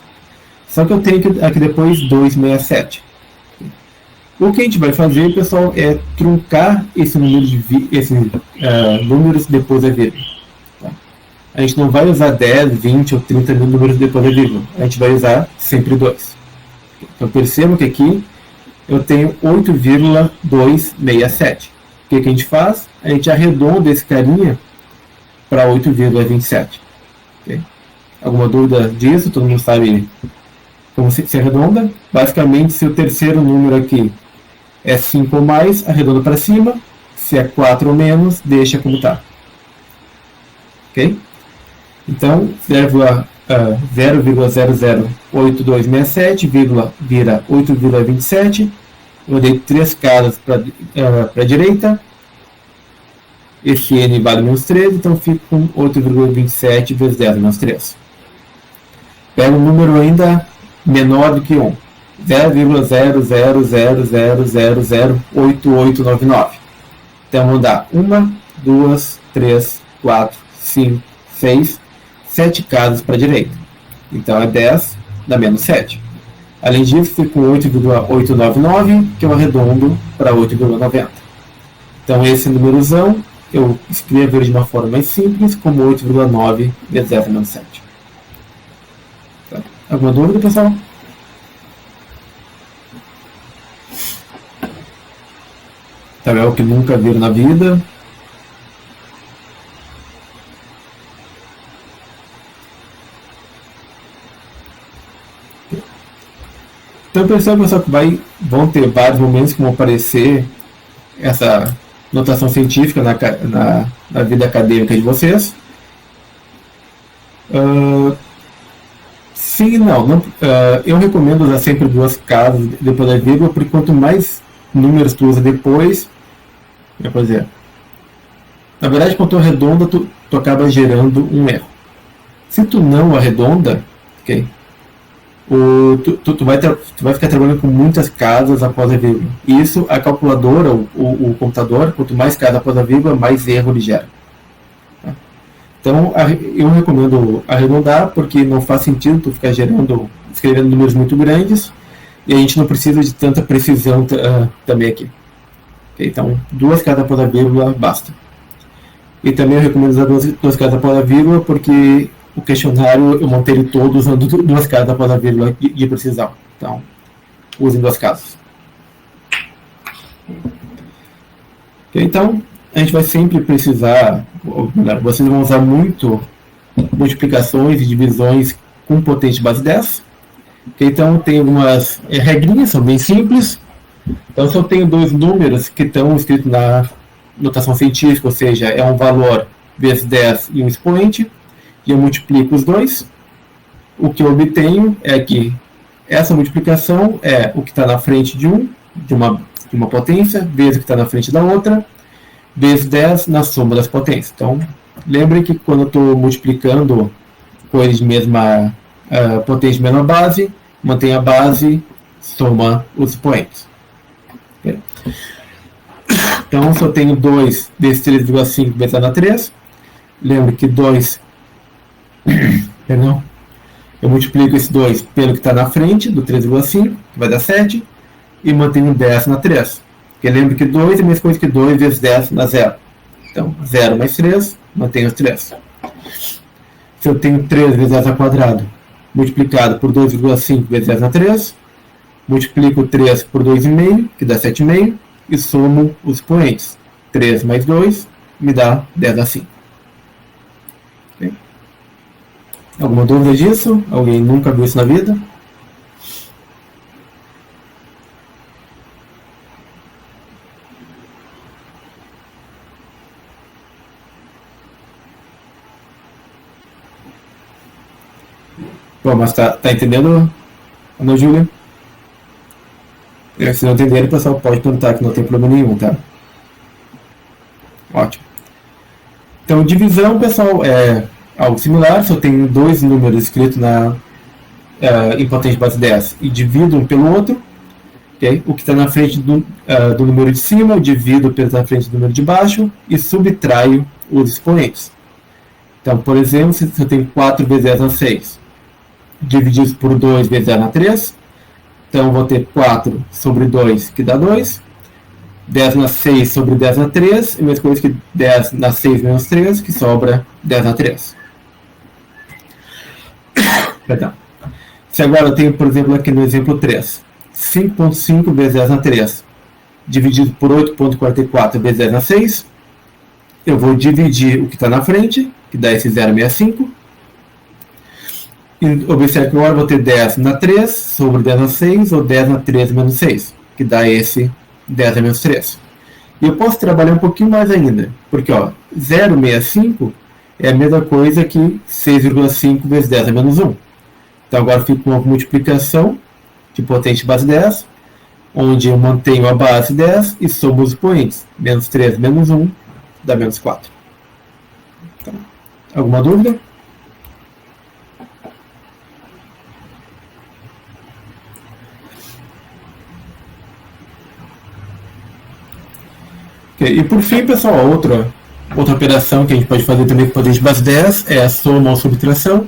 Só que eu tenho aqui depois 267. O que a gente vai fazer, pessoal, é truncar esse número números depois da vírgula. Tá? A gente não vai usar 10, 20 ou 30 mil números depois da vírgula. A gente vai usar sempre 2. Então percebam que aqui eu tenho 8,267. O que a gente faz? A gente arredonda esse carinha para 8,27. Okay? Alguma dúvida disso? Todo mundo sabe como se arredonda? Basicamente, se o terceiro número aqui é 5 ou mais, arredonda para cima. Se é 4 ou menos, deixa como está. Ok? Então, 0,008267, vira 8,27. Eu dei 3 casas para a direita. Esse n vale menos 13, então fico com 8,27 vezes 10 menos 3. Pego um número ainda menor do que 1. 0,0000008899. Então vou dar 1, 2, 3, 4, 5, 6, 7 casas para a direita. Então é 10 dá menos 7. Além disso, fico com 8,899, que eu arredondo para 8,90. Então esse númerozão eu escrevo ele de uma forma mais simples, como 8,9 vezes 10 menos 7. Tá. Alguma dúvida, pessoal? Tabela que nunca viram na vida. Então, pessoal, que vão ter vários momentos que vão aparecer essa notação científica na vida acadêmica de vocês. Sim e não. Eu recomendo usar sempre 2 casas depois da vírgula, porque quanto mais números tu usa depois, por exemplo, na verdade, quando tu arredonda, tu acaba gerando um erro. Se tu não arredonda, ok? Tu vai ficar trabalhando com muitas casas após a vírgula. Isso, a calculadora, o computador, quanto mais casas após a vírgula, mais erro ele gera. Tá? Então, eu recomendo arredondar, porque não faz sentido tu ficar escrevendo números muito grandes, e a gente não precisa de tanta precisão também aqui. Okay? Então, 2 casas após a vírgula basta. E também eu recomendo usar 2 casas após a vírgula, porque o questionário eu montei ele todo usando 2 casas após a vírgula de precisão. Então, usem 2 casas. Okay, então, a gente vai sempre precisar, ou melhor, vocês vão usar muito multiplicações e divisões com potente base 10. Okay, então, tem algumas regrinhas, são bem simples. Então, se eu tenho 2 números que estão escritos na notação científica, ou seja, é um valor vezes 10 e um expoente, e eu multiplico os dois, o que eu obtenho é que essa multiplicação é o que está na frente de uma potência, vezes o que está na frente da outra, vezes 10 na soma das potências. Então, lembrem que quando eu estou multiplicando coisas de mesma potência de mesma base, mantém a base, soma os expoentes. Okay? Então, se eu tenho 2 vezes 3,5 vezes a na 3, lembre que 2 perdão, eu multiplico esse 2 pelo que está na frente do 3,5, que vai dar 7, e mantenho 10 na 3. Porque lembre que 2 é a mesma coisa que 2 vezes 10 na 0. Então, 0 mais 3, mantenho os 3. Se eu tenho 3 vezes 10 ao quadrado, multiplicado por 2,5 vezes 10 na 3, multiplico 3 por 2,5, que dá 7,5, e somo os expoentes. 3 mais 2 me dá 10 a 5. Okay? Alguma dúvida disso? Alguém nunca viu isso na vida? Bom, mas tá entendendo, Ana Júlia? Se não entender, o pessoal pode perguntar, que não tem problema nenhum, tá? Ótimo. Então, divisão, pessoal, é algo similar. Se eu tenho 2 números escritos em potente base 10 e divido um pelo outro, okay? O que está na frente do número de cima, eu divido pelo que está na frente do número de baixo e subtraio os expoentes. Então, por exemplo, se eu tenho 4 vezes 10 na 6, divididos por 2 vezes 10 na 3, então, vou ter 4 sobre 2, que dá 2. 10 na 6 sobre 10 na 3. É a mesma coisa que 10 na 6 menos 3, que sobra 10 na 3. Perdão. Se agora eu tenho, por exemplo, aqui no exemplo 3, 5,5 vezes 10 na 3, dividido por 8,44 vezes 10 na 6, eu vou dividir o que está na frente, que dá esse 0,65. E observe que agora eu vou ter 10 na 3 sobre 10 na 6, ou 10 na 3 menos 6, que dá esse 10 a menos 3. E eu posso trabalhar um pouquinho mais ainda, porque 0,65 é a mesma coisa que 6,5 vezes 10 a menos 1. Então agora eu fico com uma multiplicação de potente base 10, onde eu mantenho a base 10 e somo os expoentes. Menos 3 menos 1 dá menos 4. Então, alguma dúvida? E por fim, pessoal, outra operação que a gente pode fazer também com potente base 10 é a soma ou subtração.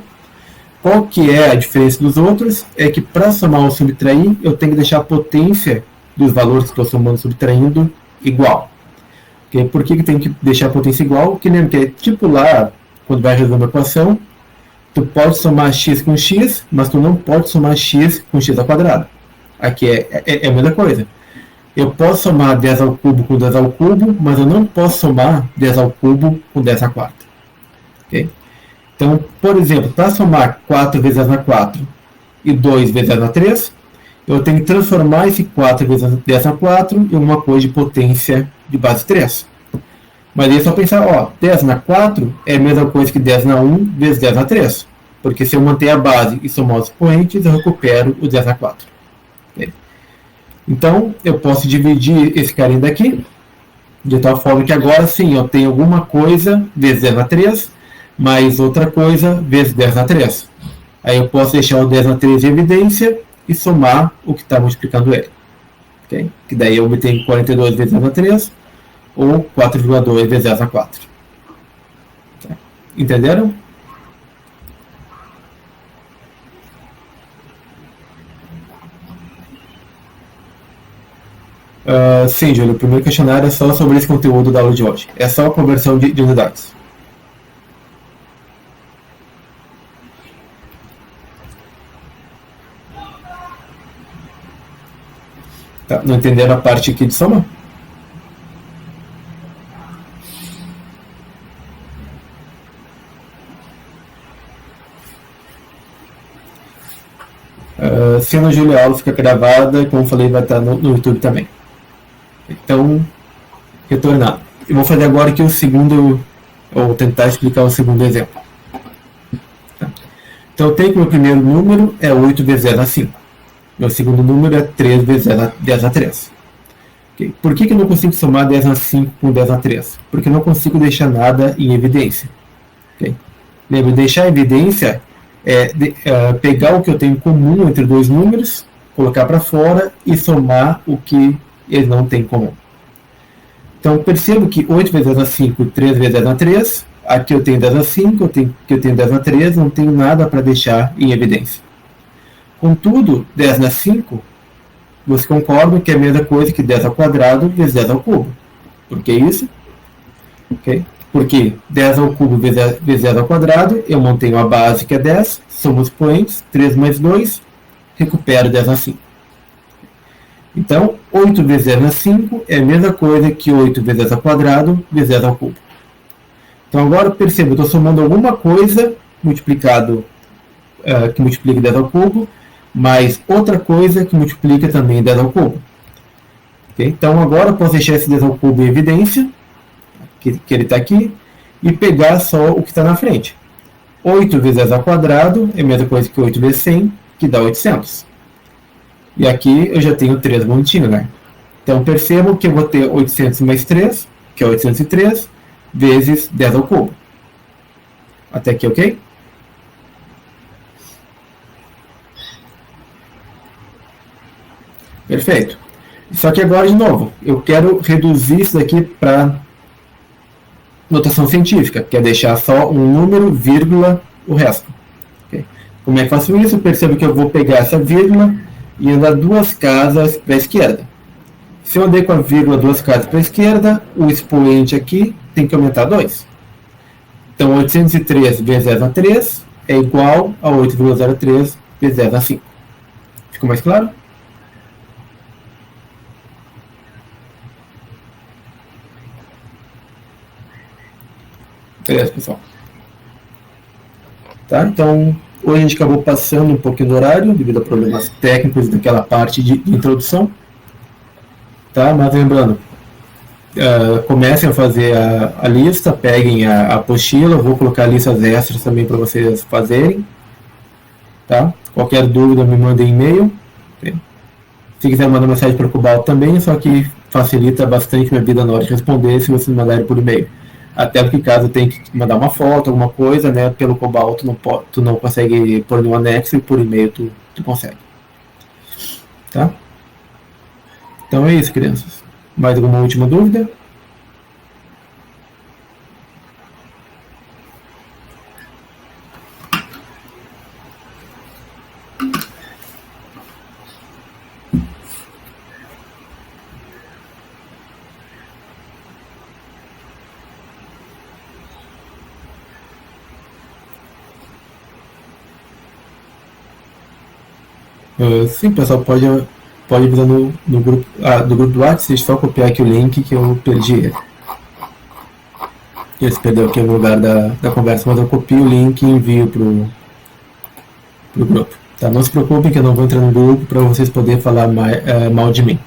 Qual que é a diferença dos outros? É que para somar ou subtrair, eu tenho que deixar a potência dos valores que estou somando ou subtraindo igual. Okay? Por que tem que deixar a potência igual? Porque lembra que é tipo lá, quando vai resolver uma equação, tu pode somar x com x, mas tu não pode somar x com x ao quadrado. Aqui é a mesma coisa. Eu posso somar 10 ao cubo com 10 ao cubo, mas eu não posso somar 10 ao cubo com 10 à quarta. Okay? Então, por exemplo, para somar 4 vezes 10 na 4 e 2 vezes 10 na 3, eu tenho que transformar esse 4 vezes 10 na 4 em uma coisa de potência de base 3. Mas aí é só pensar, 10 na 4 é a mesma coisa que 10 na 1 vezes 10 na 3. Porque se eu manter a base e somar os expoentes, eu recupero o 10 na 4. Okay? Então, eu posso dividir esse carinha daqui, de tal forma que agora sim, eu tenho alguma coisa vezes 10 na 3, mais outra coisa vezes 10 na 3. Aí eu posso deixar o 10 na 3 em evidência e somar o que está multiplicando ele. Okay? Que daí eu obtenho 42 vezes 10 na 3 ou 4,2 vezes 10 na 4. Tá? Entenderam? Sim, Júlio, o primeiro questionário é só sobre esse conteúdo da aula de hoje. É só a conversão de unidades. Tá, não entenderam a parte aqui de soma? Se no Júlio a aula fica gravada, como eu falei, vai estar no YouTube também. Então, retornar. Eu vou fazer agora aqui o segundo, ou tentar explicar o segundo exemplo. Tá? Então, eu tenho que o meu primeiro número é 8 vezes 10 a 5. Meu segundo número é 3 vezes 10 a 3. Okay. Por que eu não consigo somar 10 a 5 com 10 a 3? Porque eu não consigo deixar nada em evidência. Okay. Lembra, deixar em evidência é pegar o que eu tenho em comum entre dois números, colocar para fora e somar o que eles não têm em comum. Então, percebo que 8 vezes 10 a 5 e 3 vezes 10 a 3, aqui eu tenho 10 a 5, eu tenho 10 a 3, não tenho nada para deixar em evidência. Contudo, 10 na 5, você concorda que é a mesma coisa que 10 ao quadrado vezes 10 ao cubo. Por que isso? Okay. Porque 10 ao cubo vezes 10 ao quadrado, eu mantenho a base que é 10, somo os expoentes, 3 mais 2, recupero 10 na 5. Então, 8 vezes 10 na 5 é a mesma coisa que 8 vezes 10 ao quadrado vezes 10 ao cubo. Então agora perceba, eu estou somando alguma coisa multiplicado, que multiplica 10 ao cubo, mais outra coisa que multiplica também 10 ao cubo. Okay? Então agora eu posso deixar esse 10 ao cubo em evidência, que ele está aqui, e pegar só o que está na frente. 8 vezes 10 ao quadrado é a mesma coisa que 8 vezes 100, que dá 800. E aqui eu já tenho 3 bonitinhos, né? Então percebo que eu vou ter 800 mais 3, que é 803, vezes 10 ao cubo. Até aqui, ok? Perfeito. Só que agora, de novo, eu quero reduzir isso daqui para notação científica, que é deixar só um número, vírgula, o resto. Okay? Como é que eu faço isso? Eu percebo que eu vou pegar essa vírgula e andar 2 casas para a esquerda. Se eu andei com a vírgula 2 casas para a esquerda, o expoente aqui tem que aumentar 2. Então, 803 vezes 10 a 3 é igual a 8,03 vezes 10 a 5. Ficou mais claro? Beleza, pessoal. Tá? Então, hoje a gente acabou passando um pouquinho do horário, devido a problemas técnicos daquela parte de introdução. Tá? Mas lembrando, comecem a fazer a lista, peguem a apostila, eu vou colocar listas extras também para vocês fazerem. Tá? Qualquer dúvida me mandem e-mail. Okay? Se quiser mandar mensagem para o Cobalto também, só que facilita bastante minha vida na hora de responder se vocês mandarem por e-mail. Até porque caso tenha que mandar uma foto, alguma coisa, né, pelo Cobalto tu não consegue pôr no anexo e por e-mail tu consegue. Tá? Então é isso, crianças. Mais alguma última dúvida? Sim, pessoal, pode avisar no grupo, do grupo do WhatsApp, deixa eu só copiar aqui o link que eu perdi ele. Ele se perdeu aqui no lugar da conversa, mas eu copio o link e envio pro grupo. Tá? Não se preocupem que eu não vou entrar no grupo para vocês poderem falar mal de mim.